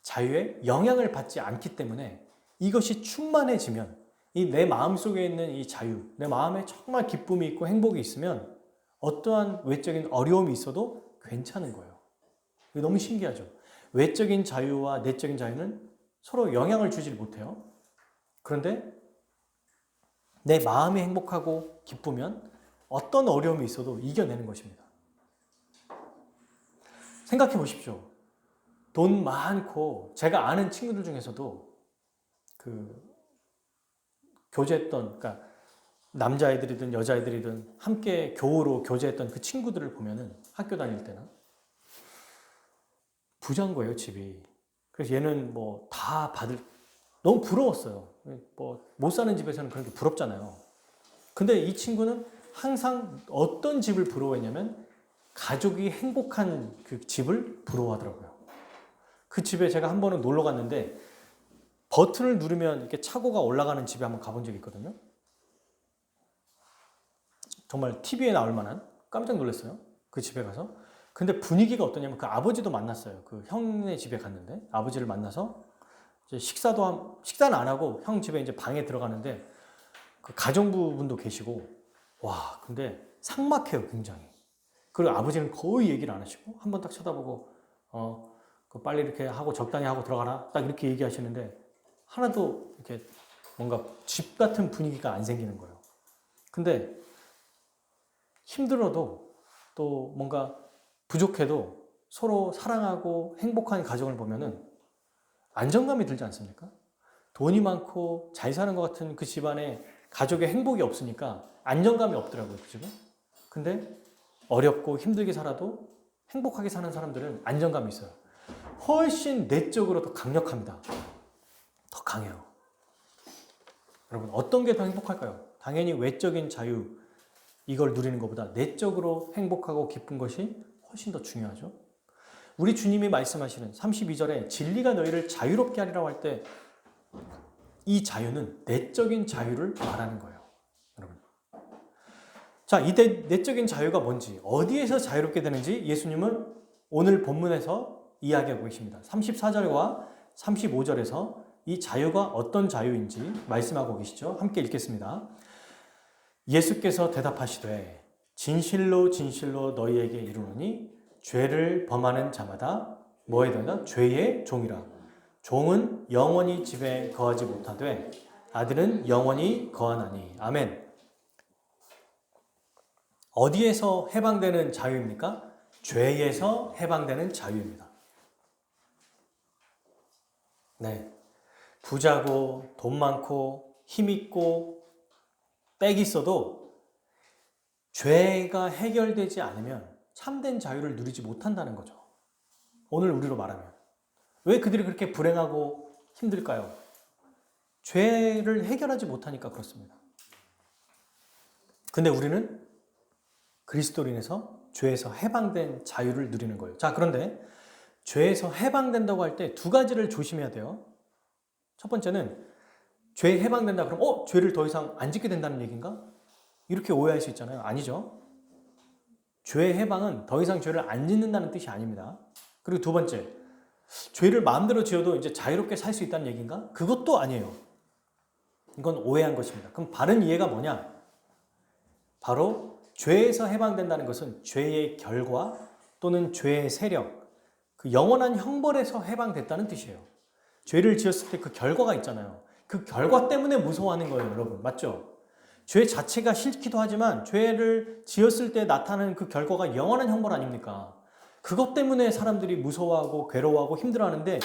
자유에 영향을 받지 않기 때문에 이것이 충만해지면 이 내 마음속에 있는 이 자유, 내 마음에 정말 기쁨이 있고 행복이 있으면 어떠한 외적인 어려움이 있어도 괜찮은 거예요. 이게 너무 신기하죠. 외적인 자유와 내적인 자유는 서로 영향을 주지 못해요. 그런데 내 마음이 행복하고 기쁘면 어떤 어려움이 있어도 이겨내는 것입니다. 생각해 보십시오. 돈 많고 제가 아는 친구들 중에서도 그 교제했던, 그러니까 남자애들이든 여자애들이든 함께 교우로 교제했던 그 친구들을 보면은 학교 다닐 때나 부자인 거예요, 집이. 그래서 얘는 뭐 다 받을, 너무 부러웠어요. 뭐 못 사는 집에서는 그런 게 부럽잖아요. 근데 이 친구는 항상 어떤 집을 부러워했냐면 가족이 행복한 그 집을 부러워하더라고요. 그 집에 제가 한 번은 놀러 갔는데 버튼을 누르면 이렇게 차고가 올라가는 집에 한번 가본 적이 있거든요. 정말 TV에 나올 만한, 깜짝 놀랐어요. 그 집에 가서. 근데 분위기가 어떠냐면 그 아버지도 만났어요. 그 형네 집에 갔는데 아버지를 만나서 이제 식사는 안 하고 형 집에 이제 방에 들어가는데 그 가정부분도 계시고, 와, 근데 삭막해요, 굉장히. 그리고 아버지는 거의 얘기를 안 하시고 한 번 딱 쳐다보고 그 빨리 이렇게 하고 적당히 하고 들어가라 딱 이렇게 얘기하시는데 하나도 이렇게 뭔가 집 같은 분위기가 안 생기는 거예요. 근데 힘들어도 또 뭔가 부족해도 서로 사랑하고 행복한 가정을 보면은 안정감이 들지 않습니까? 돈이 많고 잘 사는 것 같은 그 집안에 가족의 행복이 없으니까 안정감이 없더라고요, 그 집은. 근데 어렵고 힘들게 살아도 행복하게 사는 사람들은 안정감이 있어요. 훨씬 내적으로 더 강력합니다. 더 강해요. 여러분, 어떤 게 더 행복할까요? 당연히 외적인 자유, 이걸 누리는 것보다 내적으로 행복하고 기쁜 것이 훨씬 더 중요하죠. 우리 주님이 말씀하시는 32절에 진리가 너희를 자유롭게 하리라고 할 때 이 자유는 내적인 자유를 말하는 거예요. 여러분. 자, 이 내적인 자유가 뭔지, 어디에서 자유롭게 되는지 예수님은 오늘 본문에서 이야기하고 계십니다. 34절과 35절에서 이 자유가 어떤 자유인지 말씀하고 계시죠. 함께 읽겠습니다. 예수께서 대답하시되 진실로 진실로 너희에게 이르노니 죄를 범하는 자마다 뭐에 된다? 죄의 종이라. 종은 영원히 집에 거하지 못하되 아들은 영원히 거하나니. 아멘. 어디에서 해방되는 자유입니까? 죄에서 해방되는 자유입니다. 네. 부자고 돈 많고 힘 있고 빽 있어도 죄가 해결되지 않으면 참된 자유를 누리지 못한다는 거죠. 오늘 우리로 말하면. 왜 그들이 그렇게 불행하고 힘들까요? 죄를 해결하지 못하니까 그렇습니다. 근데 우리는 그리스도인에서 죄에서 해방된 자유를 누리는 거예요. 자, 그런데 죄에서 해방된다고 할 때 두 가지를 조심해야 돼요. 첫 번째는 죄에 해방된다 그러면 죄를 더 이상 안 짓게 된다는 얘기인가? 이렇게 오해할 수 있잖아요. 아니죠. 죄의 해방은 더 이상 죄를 안 짓는다는 뜻이 아닙니다. 그리고 두 번째, 죄를 마음대로 지어도 이제 자유롭게 살 수 있다는 얘기인가? 그것도 아니에요. 이건 오해한 것입니다. 그럼 바른 이해가 뭐냐? 바로 죄에서 해방된다는 것은 죄의 결과 또는 죄의 세력, 그 영원한 형벌에서 해방됐다는 뜻이에요. 죄를 지었을 때 그 결과가 있잖아요. 그 결과 때문에 무서워하는 거예요, 여러분. 맞죠? 죄 자체가 싫기도 하지만 죄를 지었을 때 나타나는 그 결과가 영원한 형벌 아닙니까? 그것 때문에 사람들이 무서워하고 괴로워하고 힘들어하는데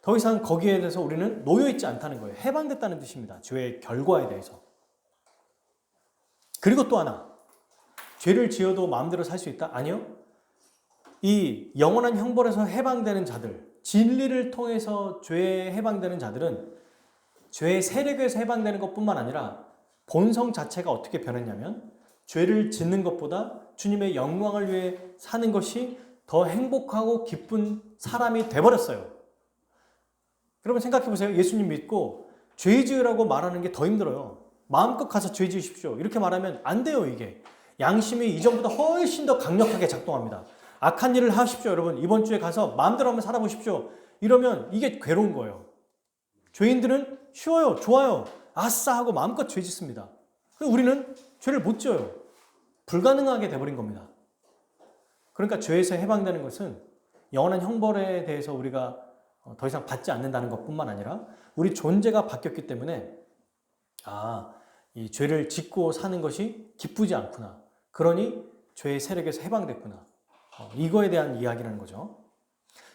더 이상 거기에 대해서 우리는 놓여있지 않다는 거예요. 해방됐다는 뜻입니다. 죄의 결과에 대해서. 그리고 또 하나, 죄를 지어도 마음대로 살 수 있다? 아니요. 이 영원한 형벌에서 해방되는 자들, 진리를 통해서 죄에 해방되는 자들은 죄의 세력에서 해방되는 것뿐만 아니라 본성 자체가 어떻게 변했냐면 죄를 짓는 것보다 주님의 영광을 위해 사는 것이 더 행복하고 기쁜 사람이 돼버렸어요. 여러분 생각해 보세요. 예수님 믿고 죄 지으라고 말하는 게 더 힘들어요. 마음껏 가서 죄 지으십시오. 이렇게 말하면 안 돼요, 이게. 양심이 이전보다 훨씬 더 강력하게 작동합니다. 악한 일을 하십시오, 여러분. 이번 주에 가서 마음대로 한번 살아보십시오. 이러면 이게 괴로운 거예요. 죄인들은 쉬워요, 좋아요, 아싸 하고 마음껏 죄 짓습니다. 우리는 죄를 못 지어요. 불가능하게 돼버린 겁니다. 그러니까 죄에서 해방되는 것은 영원한 형벌에 대해서 우리가 더 이상 받지 않는다는 것뿐만 아니라 우리 존재가 바뀌었기 때문에 이 죄를 짓고 사는 것이 기쁘지 않구나. 그러니 죄의 세력에서 해방됐구나. 이거에 대한 이야기라는 거죠.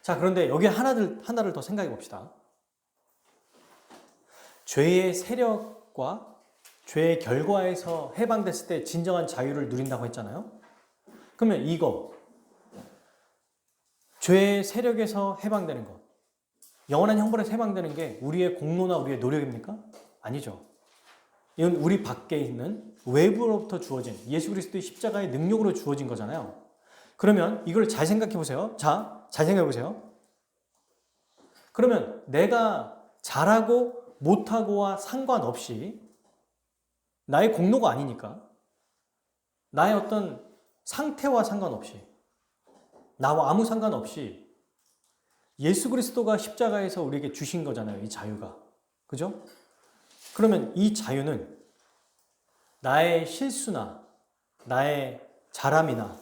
자, 그런데 여기 하나를 더 생각해 봅시다. 죄의 세력과 죄의 결과에서 해방됐을 때 진정한 자유를 누린다고 했잖아요. 그러면 이거 죄의 세력에서 해방되는 것, 영원한 형벌에서 해방되는 게 우리의 공로나 우리의 노력입니까? 아니죠. 이건 우리 밖에 있는 외부로부터 주어진 예수 그리스도의 십자가의 능력으로 주어진 거잖아요. 그러면 이걸 잘 생각해 보세요. 자, 잘 생각해 보세요. 그러면 내가 잘하고 못하고와 상관없이 나의 공로가 아니니까 나의 어떤 상태와 상관없이 나와 아무 상관없이 예수 그리스도가 십자가에서 우리에게 주신 거잖아요. 이 자유가. 그죠? 그러면 이 자유는 나의 실수나 나의 잘함이나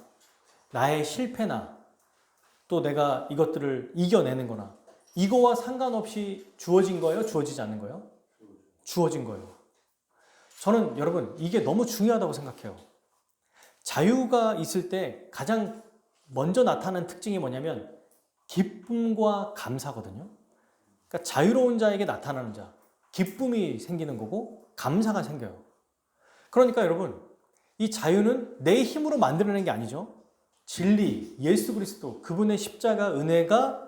나의 실패나 또 내가 이것들을 이겨내는 거나 이거와 상관없이 주어진 거예요? 주어지지 않는 거예요? 주어진 거예요. 저는 여러분 이게 너무 중요하다고 생각해요. 자유가 있을 때 가장 먼저 나타나는 특징이 뭐냐면 기쁨과 감사거든요. 그러니까 자유로운 자에게 나타나는 자, 기쁨이 생기는 거고 감사가 생겨요. 그러니까 여러분 이 자유는 내 힘으로 만들어낸 게 아니죠. 진리, 예수 그리스도, 그분의 십자가 은혜가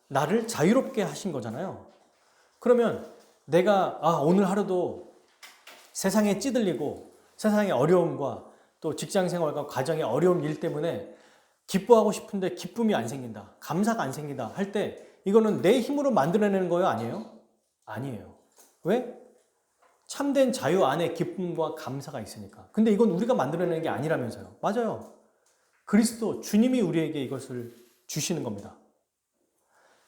나를 자유롭게 하신 거잖아요. 그러면 내가 오늘 하루도 세상에 찌들리고 세상의 어려움과 또 직장생활과 가정의 어려운 일 때문에 기뻐하고 싶은데 기쁨이 안 생긴다, 감사가 안 생긴다 할 때 이거는 내 힘으로 만들어내는 거예요? 아니에요? 아니에요. 왜? 참된 자유 안에 기쁨과 감사가 있으니까. 근데 이건 우리가 만들어내는 게 아니라면서요. 맞아요. 그리스도, 주님이 우리에게 이것을 주시는 겁니다.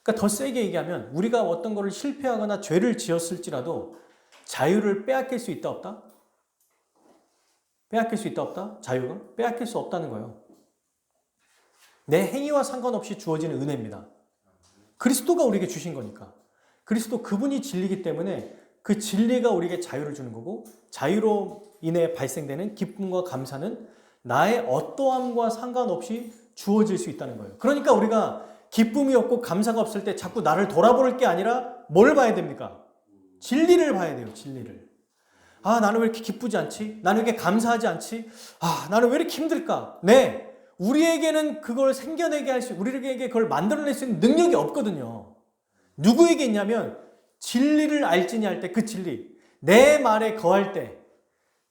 그러니까 더 세게 얘기하면 우리가 어떤 거를 실패하거나 죄를 지었을지라도 자유를 빼앗길 수 있다 없다? 빼앗길 수 있다 없다? 자유가? 빼앗길 수 없다는 거예요. 내 행위와 상관없이 주어지는 은혜입니다. 그리스도가 우리에게 주신 거니까. 그리스도 그분이 진리이기 때문에 그 진리가 우리에게 자유를 주는 거고 자유로 인해 발생되는 기쁨과 감사는 나의 어떠함과 상관없이 주어질 수 있다는 거예요. 그러니까 우리가 기쁨이 없고 감사가 없을 때 자꾸 나를 돌아볼 게 아니라 뭘 봐야 됩니까? 진리를 봐야 돼요. 진리를. 나는 왜 이렇게 기쁘지 않지? 나는 왜 이렇게 감사하지 않지? 나는 왜 이렇게 힘들까? 네. 우리에게는 그걸 생겨내게 할 수, 우리에게 그걸 만들어낼 수 있는 능력이 없거든요. 누구에게 있냐면 진리를 알지니 할 때 그 진리, 내 말에 거할 때,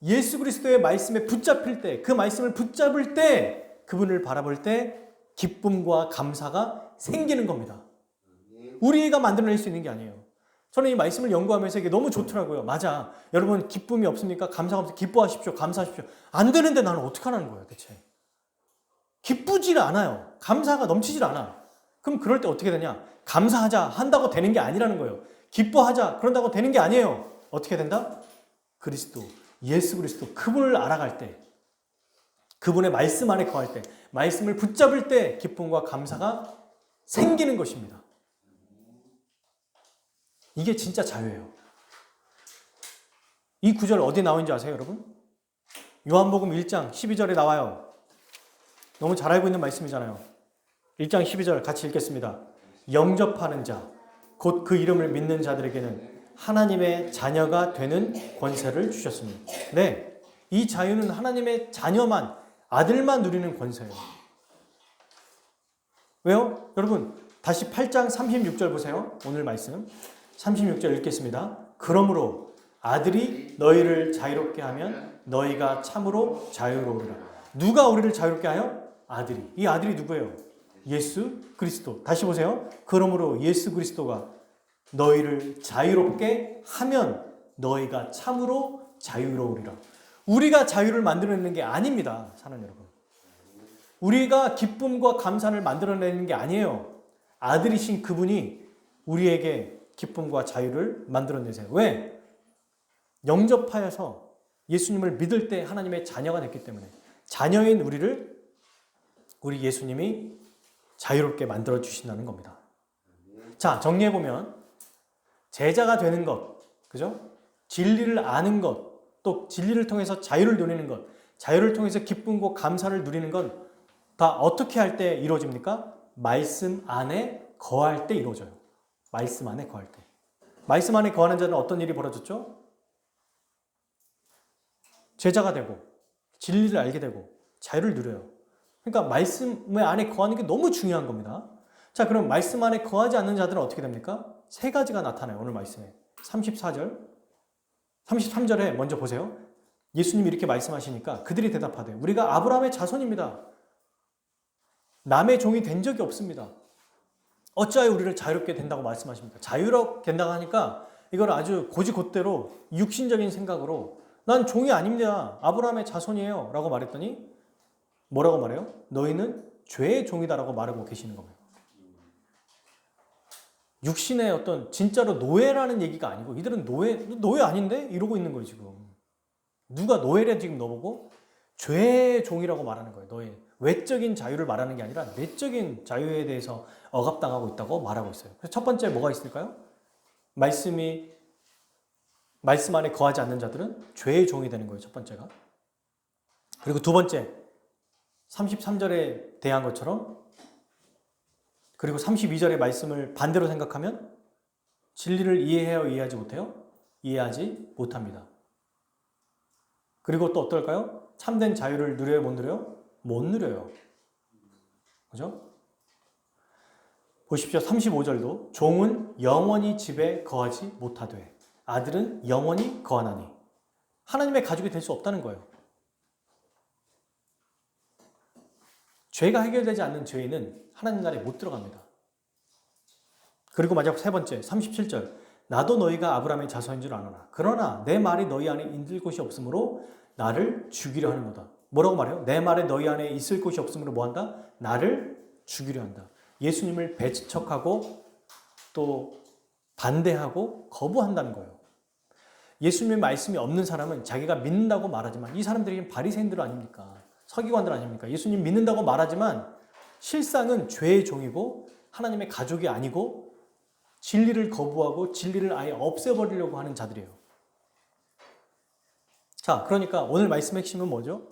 예수 그리스도의 말씀에 붙잡힐 때, 그 말씀을 붙잡을 때, 그분을 바라볼 때 기쁨과 감사가 생기는 겁니다. 우리가 만들어낼 수 있는 게 아니에요. 저는 이 말씀을 연구하면서 이게 너무 좋더라고요. 맞아. 여러분 기쁨이 없습니까? 감사가 없습니까? 기뻐하십시오. 감사하십시오. 안 되는데 나는 어떻게 하라는 거예요 대체. 기쁘질 않아요. 감사가 넘치질 않아. 그럼 그럴 때 어떻게 되냐? 감사하자 한다고 되는 게 아니라는 거예요. 기뻐하자 그런다고 되는 게 아니에요. 어떻게 된다? 그리스도, 예수 그리스도 그분을 알아갈 때, 그분의 말씀 안에 거할 때, 말씀을 붙잡을 때 기쁨과 감사가 생기는 것입니다. 이게 진짜 자유예요. 이 구절 어디 나오는지 아세요, 여러분? 요한복음 1장 12절에 나와요. 너무 잘 알고 있는 말씀이잖아요. 1장 12절 같이 읽겠습니다. 영접하는 자, 곧 그 이름을 믿는 자들에게는 하나님의 자녀가 되는 권세를 주셨습니다. 네, 이 자유는 하나님의 자녀만, 아들만 누리는 권세예요. 왜요? 여러분, 다시 8장 36절 보세요. 오늘 말씀 36절 읽겠습니다. 그러므로 아들이 너희를 자유롭게 하면 너희가 참으로 자유로우리라. 누가 우리를 자유롭게 하여? 아들이. 이 아들이 누구예요? 예수 그리스도. 다시 보세요. 그러므로 예수 그리스도가 너희를 자유롭게 하면 너희가 참으로 자유로우리라. 우리가 자유를 만들어내는 게 아닙니다. 사랑하는 여러분. 우리가 기쁨과 감사를 만들어내는 게 아니에요. 아들이신 그분이 우리에게 기쁨과 자유를 만들어내세요. 왜? 영접하여서 예수님을 믿을 때 하나님의 자녀가 됐기 때문에, 자녀인 우리 예수님이 자유롭게 만들어 주신다는 겁니다. 자, 정리해보면 제자가 되는 것, 그죠? 진리를 아는 것, 또 진리를 통해서 자유를 누리는 것, 자유를 통해서 기쁨과 감사를 누리는 건 다 어떻게 할 때 이루어집니까? 말씀 안에 거할 때 이루어져요. 말씀 안에 거할 때. 말씀 안에 거하는 자는 어떤 일이 벌어졌죠? 제자가 되고 진리를 알게 되고 자유를 누려요. 그러니까 말씀 안에 거하는 게 너무 중요한 겁니다. 자, 그럼 말씀 안에 거하지 않는 자들은 어떻게 됩니까? 세 가지가 나타나요. 오늘 말씀에. 34절, 33절에 먼저 보세요. 예수님이 이렇게 말씀하시니까 그들이 대답하되 우리가 아브라함의 자손입니다. 남의 종이 된 적이 없습니다. 어찌하여 우리를 자유롭게 된다고 말씀하십니까? 자유롭게 된다고 하니까 이걸 아주 고지곧대로 육신적인 생각으로 난 종이 아닙니다. 아브라함의 자손이에요. 라고 말했더니 뭐라고 말해요? 너희는 죄의 종이다라고 말하고 계시는 겁니다. 육신의 어떤 진짜로 노예라는 얘기가 아니고 이들은 노예 아닌데? 이러고 있는 거예요 지금. 누가 노예래 지금 너보고? 죄의 종이라고 말하는 거예요. 노예. 외적인 자유를 말하는 게 아니라 내적인 자유에 대해서 억압당하고 있다고 말하고 있어요. 그래서 첫 번째 뭐가 있을까요? 말씀 안에 거하지 않는 자들은 죄의 종이 되는 거예요. 첫 번째가. 그리고 두 번째 33절에 대한 것처럼 그리고 32절의 말씀을 반대로 생각하면 진리를 이해해요? 이해하지 못해요? 이해하지 못합니다. 그리고 또 어떨까요? 참된 자유를 누려요? 못 누려요? 못 누려요. 그죠? 보십시오. 35절도 종은 영원히 집에 거하지 못하되 아들은 영원히 거하나니 하나님의 가족이 될 수 없다는 거예요. 죄가 해결되지 않는 죄인은 하나님 나라에 못 들어갑니다. 그리고 마지막 세 번째 37절 나도 너희가 아브라함의 자손인 줄 아노라. 그러나 내 말이 너희 안에 있을 곳이 없으므로 나를 죽이려 하는도다. 뭐라고 말해요? 내 말에 너희 안에 있을 곳이 없으므로 뭐한다? 나를 죽이려 한다. 예수님을 배척하고 또 반대하고 거부한다는 거예요. 예수님의 말씀이 없는 사람은 자기가 믿는다고 말하지만 이 사람들이 바리새인들 아닙니까? 서기관들 아닙니까? 예수님 믿는다고 말하지만 실상은 죄의 종이고 하나님의 가족이 아니고 진리를 거부하고 진리를 아예 없애버리려고 하는 자들이에요. 자, 그러니까 오늘 말씀의 핵심은 뭐죠?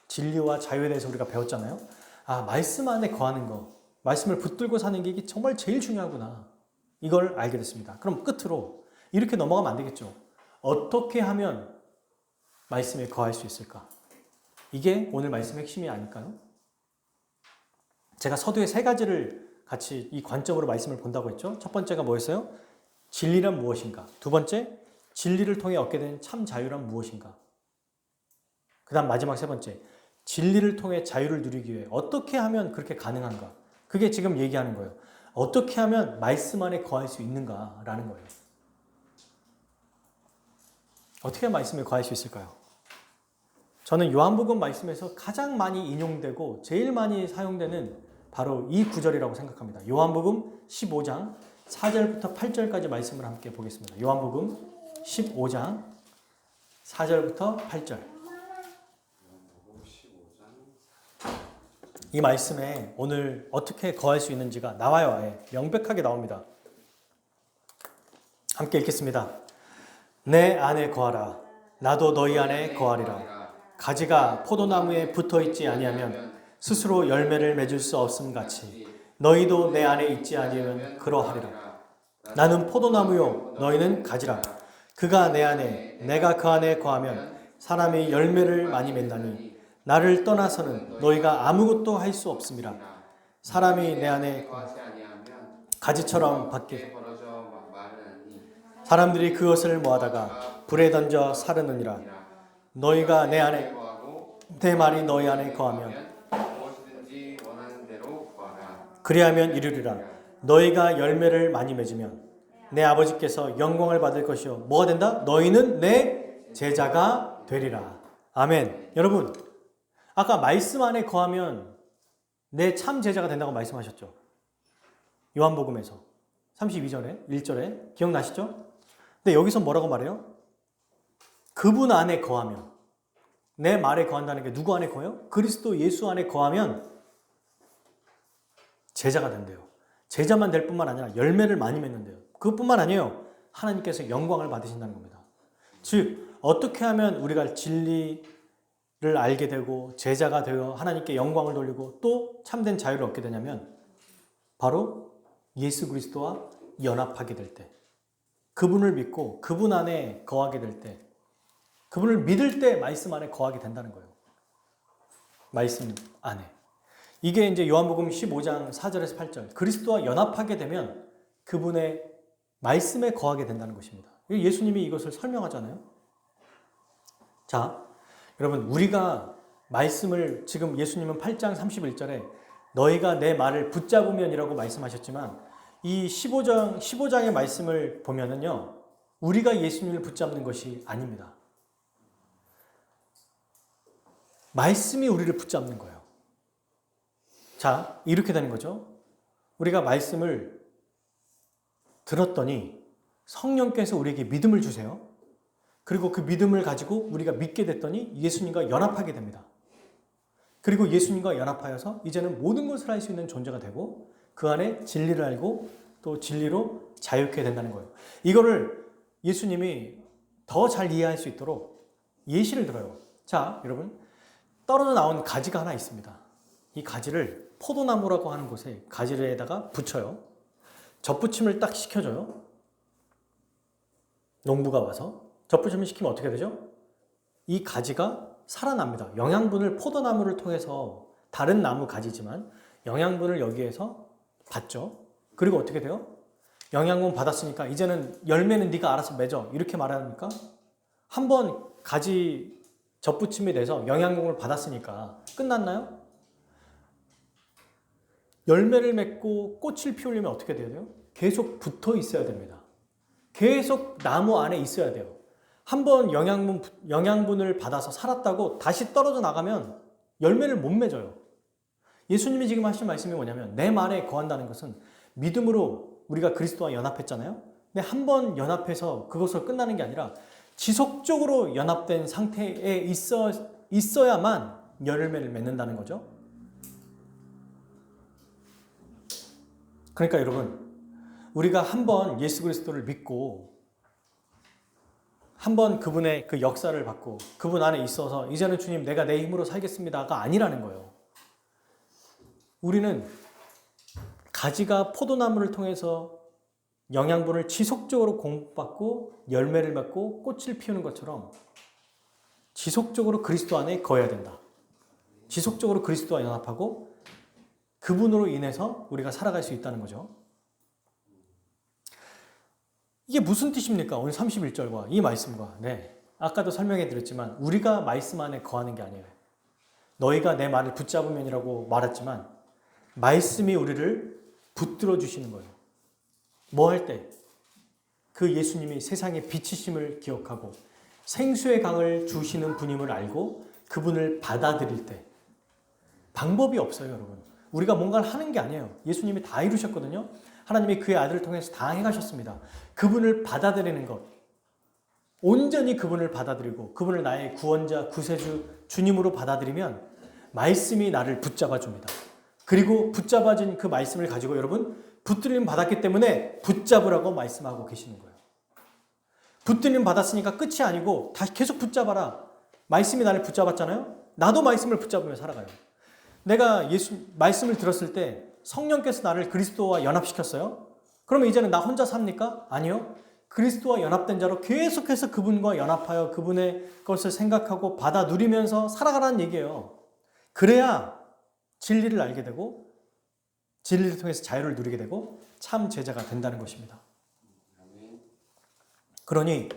진리와 자유에 대해서 우리가 배웠잖아요. 아, 말씀 안에 거하는 거, 말씀을 붙들고 사는 게 이게 정말 제일 중요하구나. 이걸 알게 됐습니다. 그럼 끝으로 이렇게 넘어가면 안 되겠죠. 어떻게 하면 말씀에 거할 수 있을까? 이게 오늘 말씀의 핵심이 아닐까요? 제가 서두에 세 가지를 같이 이 관점으로 말씀을 본다고 했죠. 첫 번째가 뭐였어요? 진리란 무엇인가? 두 번째, 진리를 통해 얻게 된 참 자유란 무엇인가? 그 다음 마지막 세 번째, 진리를 통해 자유를 누리기 위해 어떻게 하면 그렇게 가능한가? 그게 지금 얘기하는 거예요. 어떻게 하면 말씀 안에 거할 수 있는가라는 거예요. 어떻게 하면 말씀에 거할 수 있을까요? 저는 요한복음 말씀에서 가장 많이 인용되고 제일 많이 사용되는 바로 이 구절이라고 생각합니다. 요한복음 15장 4절부터 8절까지 말씀을 함께 보겠습니다. 요한복음 15장 4절부터 8절. 이 말씀에 오늘 어떻게 거할 수 있는지가 나와요. 아예 명백하게 나옵니다. 함께 읽겠습니다. 내 안에 거하라. 나도 너희 안에 거하리라. 가지가 포도나무에 붙어있지 아니하면 스스로 열매를 맺을 수 없음 같이 너희도 내 안에 있지 아니하면 그러하리라. 나는 포도나무요 너희는 가지라. 그가 내 안에 내가 그 안에 거하면 사람이 열매를 많이 맺나니 나를 떠나서는 너희가 아무것도 할 수 없음이라. 사람이 내 안에 가지처럼 밖에 사람들이 그것을 모아다가 불에 던져 사르느니라. 너희가 내 안에 내 말이 너희 안에 거하면 그리하면 이루리라. 너희가 열매를 많이 맺으면 내 아버지께서 영광을 받을 것이요 뭐가 된다? 너희는 내 제자가 되리라. 아멘. 여러분, 아까 말씀 안에 거하면 내 참 제자가 된다고 말씀하셨죠. 요한복음에서 32절에 1절에 기억나시죠? 근데 여기서 뭐라고 말해요? 그분 안에 거하면, 내 말에 거한다는 게 누구 안에 거해요? 그리스도 예수 안에 거하면 제자가 된대요. 제자만 될 뿐만 아니라 열매를 많이 맺는데요. 그것뿐만 아니에요. 하나님께서 영광을 받으신다는 겁니다. 즉 어떻게 하면 우리가 진리를 알게 되고 제자가 되어 하나님께 영광을 돌리고 또 참된 자유를 얻게 되냐면 바로 예수 그리스도와 연합하게 될 때, 그분을 믿고 그분 안에 거하게 될 때, 그분을 믿을 때 말씀 안에 거하게 된다는 거예요. 말씀 안에. 이게 이제 요한복음 15장 4절에서 8절. 그리스도와 연합하게 되면 그분의 말씀에 거하게 된다는 것입니다. 예수님이 이것을 설명하잖아요. 자, 여러분, 우리가 말씀을 지금 예수님은 8장 31절에 너희가 내 말을 붙잡으면이라고 말씀하셨지만 이 15장의 말씀을 보면은요, 우리가 예수님을 붙잡는 것이 아닙니다. 말씀이 우리를 붙잡는 거예요. 자, 이렇게 되는 거죠. 우리가 말씀을 들었더니 성령께서 우리에게 믿음을 주세요. 그리고 그 믿음을 가지고 우리가 믿게 됐더니 예수님과 연합하게 됩니다. 그리고 예수님과 연합하여서 이제는 모든 것을 할 수 있는 존재가 되고 그 안에 진리를 알고 또 진리로 자유케 된다는 거예요. 이거를 예수님이 더 잘 이해할 수 있도록 예시를 들어요. 자, 여러분, 떨어져 나온 가지가 하나 있습니다. 이 가지를 포도나무라고 하는 곳에 가지에다가 붙여요. 접붙임을 딱 시켜줘요. 농부가 와서 접붙임을 시키면 어떻게 되죠? 이 가지가 살아납니다. 영양분을 포도나무를 통해서 다른 나무 가지지만 영양분을 여기에서 받죠. 그리고 어떻게 돼요? 영양분 받았으니까 이제는 열매는 네가 알아서 맺어. 이렇게 말하니까 한번 가지 접붙임이 돼서 영양분을 받았으니까 끝났나요? 열매를 맺고 꽃을 피우려면 어떻게 돼야 돼요? 계속 붙어 있어야 됩니다. 계속 나무 안에 있어야 돼요. 한번 영양분을 받아서 살았다고 다시 떨어져 나가면 열매를 못 맺어요. 예수님이 지금 하신 말씀이 뭐냐면 내 말에 거한다는 것은 믿음으로 우리가 그리스도와 연합했잖아요. 근데 한번 연합해서 그것으로 끝나는 게 아니라 지속적으로 연합된 상태에 있어야만 열매를 맺는다는 거죠. 그러니까 여러분, 우리가 한번 예수 그리스도를 믿고 한번 그분의 그 역사를 받고 그분 안에 있어서 이제는 주님 내가 내 힘으로 살겠습니다가 아니라는 거예요. 우리는 가지가 포도나무를 통해서 영양분을 지속적으로 공급받고 열매를 맺고 꽃을 피우는 것처럼 지속적으로 그리스도 안에 거해야 된다. 지속적으로 그리스도와 연합하고 그분으로 인해서 우리가 살아갈 수 있다는 거죠. 이게 무슨 뜻입니까? 오늘 31절과 이 말씀과. 네, 아까도 설명해 드렸지만 우리가 말씀 안에 거하는 게 아니에요. 너희가 내 말을 붙잡으면이라고 말했지만 말씀이 우리를 붙들어 주시는 거예요. 뭐 할 때? 그 예수님이 세상의 빛이심을 기억하고 생수의 강을 주시는 분임을 알고 그분을 받아들일 때 방법이 없어요, 여러분. 우리가 뭔가를 하는 게 아니에요. 예수님이 다 이루셨거든요. 하나님이 그의 아들을 통해서 다 행하셨습니다. 그분을 받아들이는 것, 온전히 그분을 받아들이고 그분을 나의 구원자, 구세주, 주님으로 받아들이면 말씀이 나를 붙잡아 줍니다. 그리고 붙잡아진 그 말씀을 가지고 여러분 붙들림 받았기 때문에 붙잡으라고 말씀하고 계시는 거예요. 붙들림 받았으니까 끝이 아니고 다시 계속 붙잡아라. 말씀이 나를 붙잡았잖아요. 나도 말씀을 붙잡으며 살아가요. 내가 말씀을 들었을 때 성령께서 나를 그리스도와 연합시켰어요. 그러면 이제는 나 혼자 삽니까? 아니요. 그리스도와 연합된 자로 계속해서 그분과 연합하여 그분의 것을 생각하고 받아 누리면서 살아가라는 얘기예요. 그래야 진리를 알게 되고 진리를 통해서 자유를 누리게 되고 참 제자가 된다는 것입니다. 그러니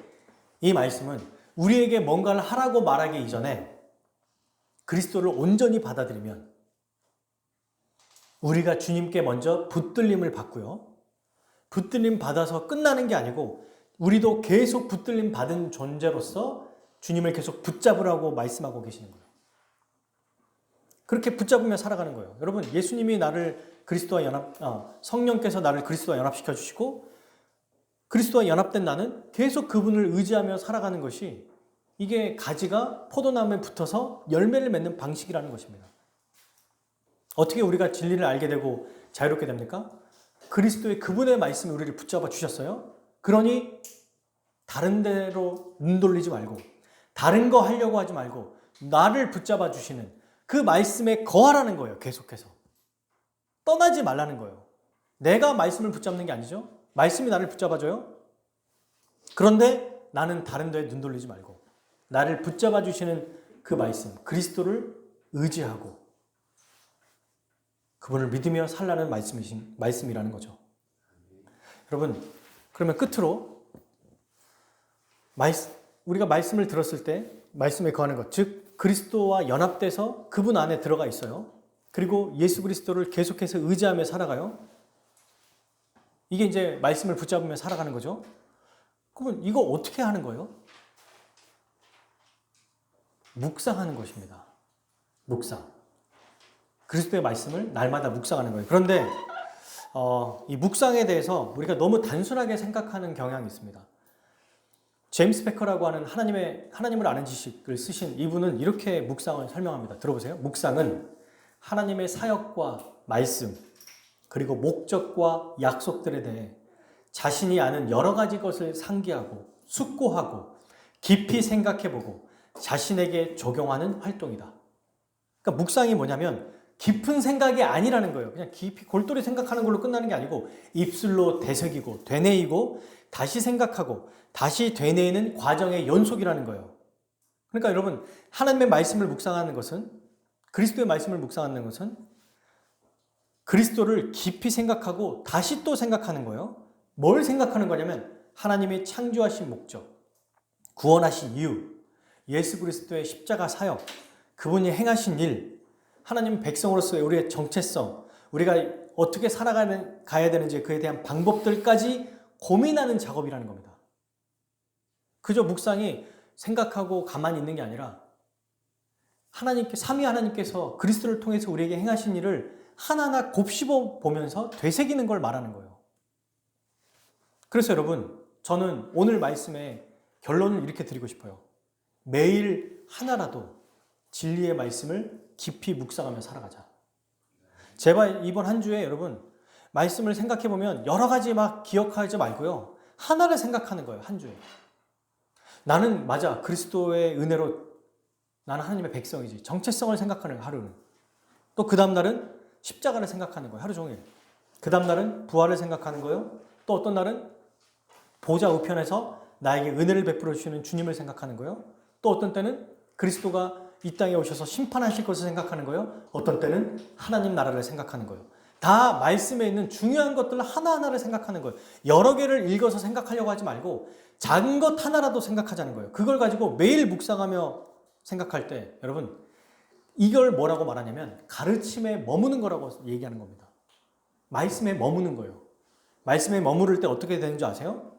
이 말씀은 우리에게 뭔가를 하라고 말하기 이전에 그리스도를 온전히 받아들이면 우리가 주님께 먼저 붙들림을 받고요. 붙들림 받아서 끝나는 게 아니고 우리도 계속 붙들림 받은 존재로서 주님을 계속 붙잡으라고 말씀하고 계시는 거예요. 그렇게 붙잡으며 살아가는 거예요. 여러분, 예수님이 나를 그리스도와 성령께서 나를 그리스도와 연합시켜 주시고 그리스도와 연합된 나는 계속 그분을 의지하며 살아가는 것이 이게 가지가 포도나무에 붙어서 열매를 맺는 방식이라는 것입니다. 어떻게 우리가 진리를 알게 되고 자유롭게 됩니까? 그리스도의 그분의 말씀이 우리를 붙잡아 주셨어요. 그러니 다른 데로 눈 돌리지 말고 다른 거 하려고 하지 말고 나를 붙잡아 주시는 그 말씀에 거하라는 거예요. 계속해서. 떠나지 말라는 거예요. 내가 말씀을 붙잡는 게 아니죠. 말씀이 나를 붙잡아줘요. 그런데 나는 다른 데에 눈 돌리지 말고 나를 붙잡아 주시는 그 말씀, 그리스도를 의지하고 그분을 믿으며 살라는 말씀이라는 거죠. 여러분, 그러면 끝으로 우리가 말씀을 들었을 때 말씀에 거하는 것, 즉 그리스도와 연합돼서 그분 안에 들어가 있어요. 그리고 예수 그리스도를 계속해서 의지하며 살아가요. 이게 이제 말씀을 붙잡으며 살아가는 거죠. 그러면 이거 어떻게 하는 거예요? 묵상하는 것입니다. 묵상. 그리스도의 말씀을 날마다 묵상하는 거예요. 그런데 이 묵상에 대해서 우리가 너무 단순하게 생각하는 경향이 있습니다. 제임스 베커라고 하는 하나님을 아는 지식을 쓰신 이분은 이렇게 묵상을 설명합니다. 들어보세요. 묵상은 하나님의 사역과 말씀, 그리고 목적과 약속들에 대해 자신이 아는 여러 가지 것을 상기하고 숙고하고 깊이 생각해보고 자신에게 적용하는 활동이다. 그러니까 묵상이 뭐냐면 깊은 생각이 아니라는 거예요. 그냥 깊이 골똘히 생각하는 걸로 끝나는 게 아니고 입술로 되새기고 되뇌이고 다시 생각하고 다시 되뇌이는 과정의 연속이라는 거예요. 그러니까 여러분, 하나님의 말씀을 묵상하는 것은, 그리스도의 말씀을 묵상하는 것은 그리스도를 깊이 생각하고 다시 또 생각하는 거예요. 뭘 생각하는 거냐면 하나님이 창조하신 목적, 구원하신 이유, 예수 그리스도의 십자가 사역, 그분이 행하신 일, 하나님 백성으로서의 우리의 정체성, 우리가 어떻게 살아가야 되는지 그에 대한 방법들까지 고민하는 작업이라는 겁니다. 그저 묵상이 생각하고 가만히 있는 게 아니라 삼위 하나님께서 그리스도를 통해서 우리에게 행하신 일을 하나하나 곱씹어 보면서 되새기는 걸 말하는 거예요. 그래서 여러분, 저는 오늘 말씀의 결론을 이렇게 드리고 싶어요. 매일 하나라도 진리의 말씀을 깊이 묵상하며 살아가자. 제발 이번 한 주에 여러분 말씀을 생각해 보면 여러 가지 막 기억하지 말고요. 하나를 생각하는 거예요. 한 주에. 나는 맞아. 그리스도의 은혜로 나는 하나님의 백성이지. 정체성을 생각하는 거예요. 하루는. 또 그 다음 날은 십자가를 생각하는 거예요. 하루 종일. 그 다음 날은 부활을 생각하는 거예요. 또 어떤 날은 보좌 우편에서 나에게 은혜를 베풀어 주시는 주님을 생각하는 거예요. 또 어떤 때는 그리스도가 이 땅에 오셔서 심판하실 것을 생각하는 거예요. 어떤 때는 하나님 나라를 생각하는 거예요. 다 말씀에 있는 중요한 것들 하나하나를 생각하는 거예요. 여러 개를 읽어서 생각하려고 하지 말고 작은 것 하나라도 생각하자는 거예요. 그걸 가지고 매일 묵상하며 생각할 때 여러분 이걸 뭐라고 말하냐면 가르침에 머무는 거라고 얘기하는 겁니다. 말씀에 머무는 거예요. 말씀에 머무를 때 어떻게 되는 줄 아세요?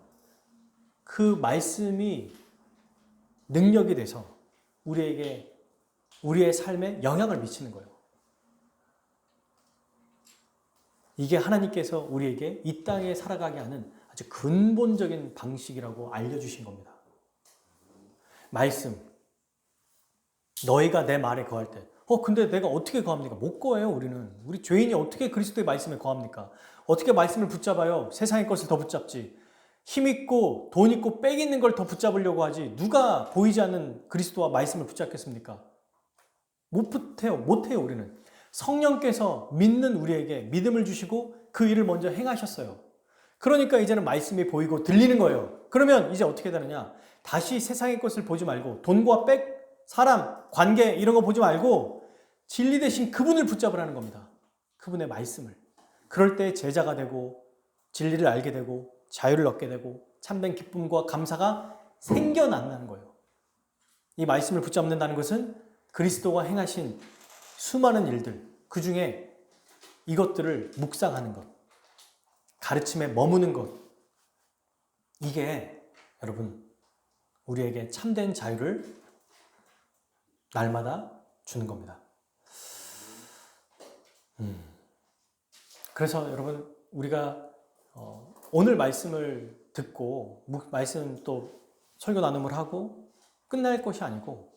그 말씀이 능력이 돼서 우리에게 우리의 삶에 영향을 미치는 거예요. 이게 하나님께서 우리에게 이 땅에 살아가게 하는 아주 근본적인 방식이라고 알려주신 겁니다. 말씀. 너희가 내 말에 거할 때. 근데 내가 어떻게 거합니까? 못 거해요, 우리는. 우리 죄인이 어떻게 그리스도의 말씀에 거합니까? 어떻게 말씀을 붙잡아요? 세상의 것을 더 붙잡지. 힘있고 돈 있고 빽 있는 걸 더 붙잡으려고 하지. 누가 보이지 않는 그리스도와 말씀을 붙잡겠습니까? 못해요, 우리는. 성령께서 믿는 우리에게 믿음을 주시고 그 일을 먼저 행하셨어요. 그러니까 이제는 말씀이 보이고 들리는 거예요. 그러면 이제 어떻게 되느냐? 다시 세상의 것을 보지 말고 돈과 빽, 사람, 관계 이런 거 보지 말고 진리 대신 그분을 붙잡으라는 겁니다. 그분의 말씀을. 그럴 때 제자가 되고 진리를 알게 되고 자유를 얻게 되고 참된 기쁨과 감사가 생겨난다는 거예요. 이 말씀을 붙잡는다는 것은 그리스도가 행하신 수많은 일들, 그 중에 이것들을 묵상하는 것, 가르침에 머무는 것, 이게 여러분 우리에게 참된 자유를 날마다 주는 겁니다. 그래서 여러분 우리가 오늘 말씀을 듣고 말씀 또 설교 나눔을 하고 끝날 것이 아니고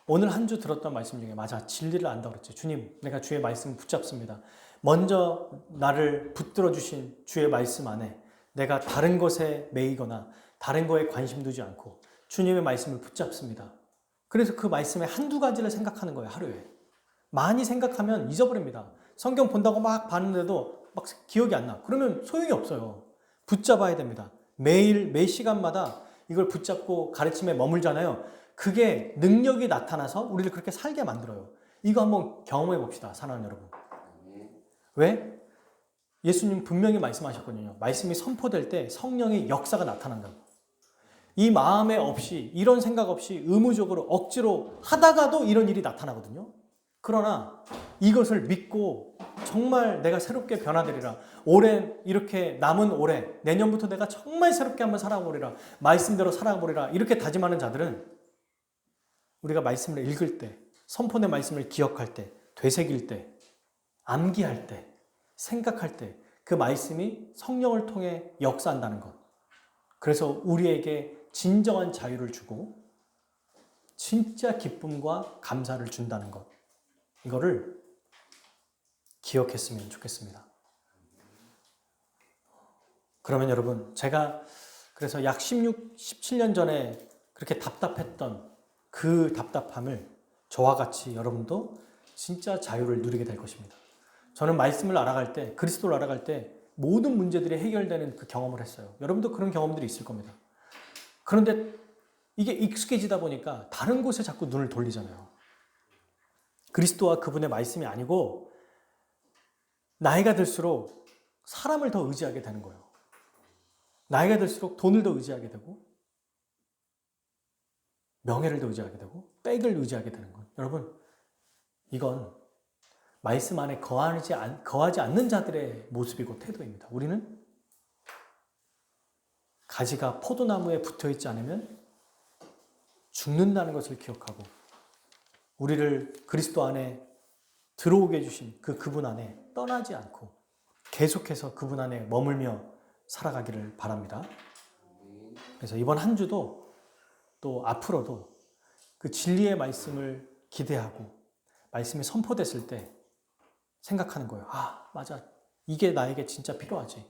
오늘 한 주 들었던 말씀 중에 맞아 진리를 안다고 그랬지. 주님 내가 주의 말씀 붙잡습니다. 먼저 나를 붙들어 주신 주의 말씀 안에 내가 다른 것에 매이거나 다른 거에 관심 두지 않고 주님의 말씀을 붙잡습니다. 그래서 그 말씀의 한두 가지를 생각하는 거예요. 하루에. 많이 생각하면 잊어버립니다. 성경 본다고 막 봤는데도 막 기억이 안 나. 그러면 소용이 없어요. 붙잡아야 됩니다. 매일 매 시간마다 이걸 붙잡고 가르침에 머물잖아요. 그게 능력이 나타나서 우리를 그렇게 살게 만들어요. 이거 한번 경험해 봅시다. 사랑하는 여러분. 왜? 예수님 분명히 말씀하셨거든요. 말씀이 선포될 때 성령의 역사가 나타난다고. 이 마음에 없이 이런 생각 없이 의무적으로 억지로 하다가도 이런 일이 나타나거든요. 그러나 이것을 믿고 정말 내가 새롭게 변화되리라. 올해 이렇게 남은 올해 내년부터 내가 정말 새롭게 한번 살아보리라. 말씀대로 살아보리라. 이렇게 다짐하는 자들은 우리가 말씀을 읽을 때, 선포의 말씀을 기억할 때, 되새길 때, 암기할 때, 생각할 때 그 말씀이 성령을 통해 역사한다는 것. 그래서 우리에게 진정한 자유를 주고 진짜 기쁨과 감사를 준다는 것. 이거를 기억했으면 좋겠습니다. 그러면 여러분, 제가 그래서 약 17년 전에 그렇게 답답했던 그 답답함을 저와 같이 여러분도 진짜 자유를 누리게 될 것입니다. 저는 말씀을 알아갈 때, 그리스도를 알아갈 때 모든 문제들이 해결되는 그 경험을 했어요. 여러분도 그런 경험들이 있을 겁니다. 그런데 이게 익숙해지다 보니까 다른 곳에 자꾸 눈을 돌리잖아요. 그리스도와 그분의 말씀이 아니고 나이가 들수록 사람을 더 의지하게 되는 거예요. 나이가 들수록 돈을 더 의지하게 되고 명예를 더 의지하게 되고 빽을 의지하게 되는 것. 여러분, 이건 말씀 안에 거하지 않는 자들의 모습이고 태도입니다. 우리는 가지가 포도나무에 붙어있지 않으면 죽는다는 것을 기억하고 우리를 그리스도 안에 들어오게 해주신 그분 안에 떠나지 않고 계속해서 그분 안에 머물며 살아가기를 바랍니다. 그래서 이번 한 주도 또 앞으로도 그 진리의 말씀을 기대하고 말씀이 선포됐을 때 생각하는 거예요. 아, 맞아. 이게 나에게 진짜 필요하지.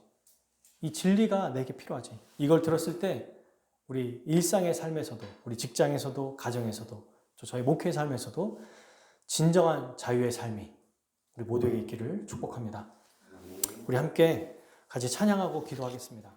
이 진리가 내게 필요하지. 이걸 들었을 때 우리 일상의 삶에서도, 우리 직장에서도, 가정에서도, 저희 목회의 삶에서도 진정한 자유의 삶이 우리 모두에게 있기를 축복합니다. 우리 함께 같이 찬양하고 기도하겠습니다.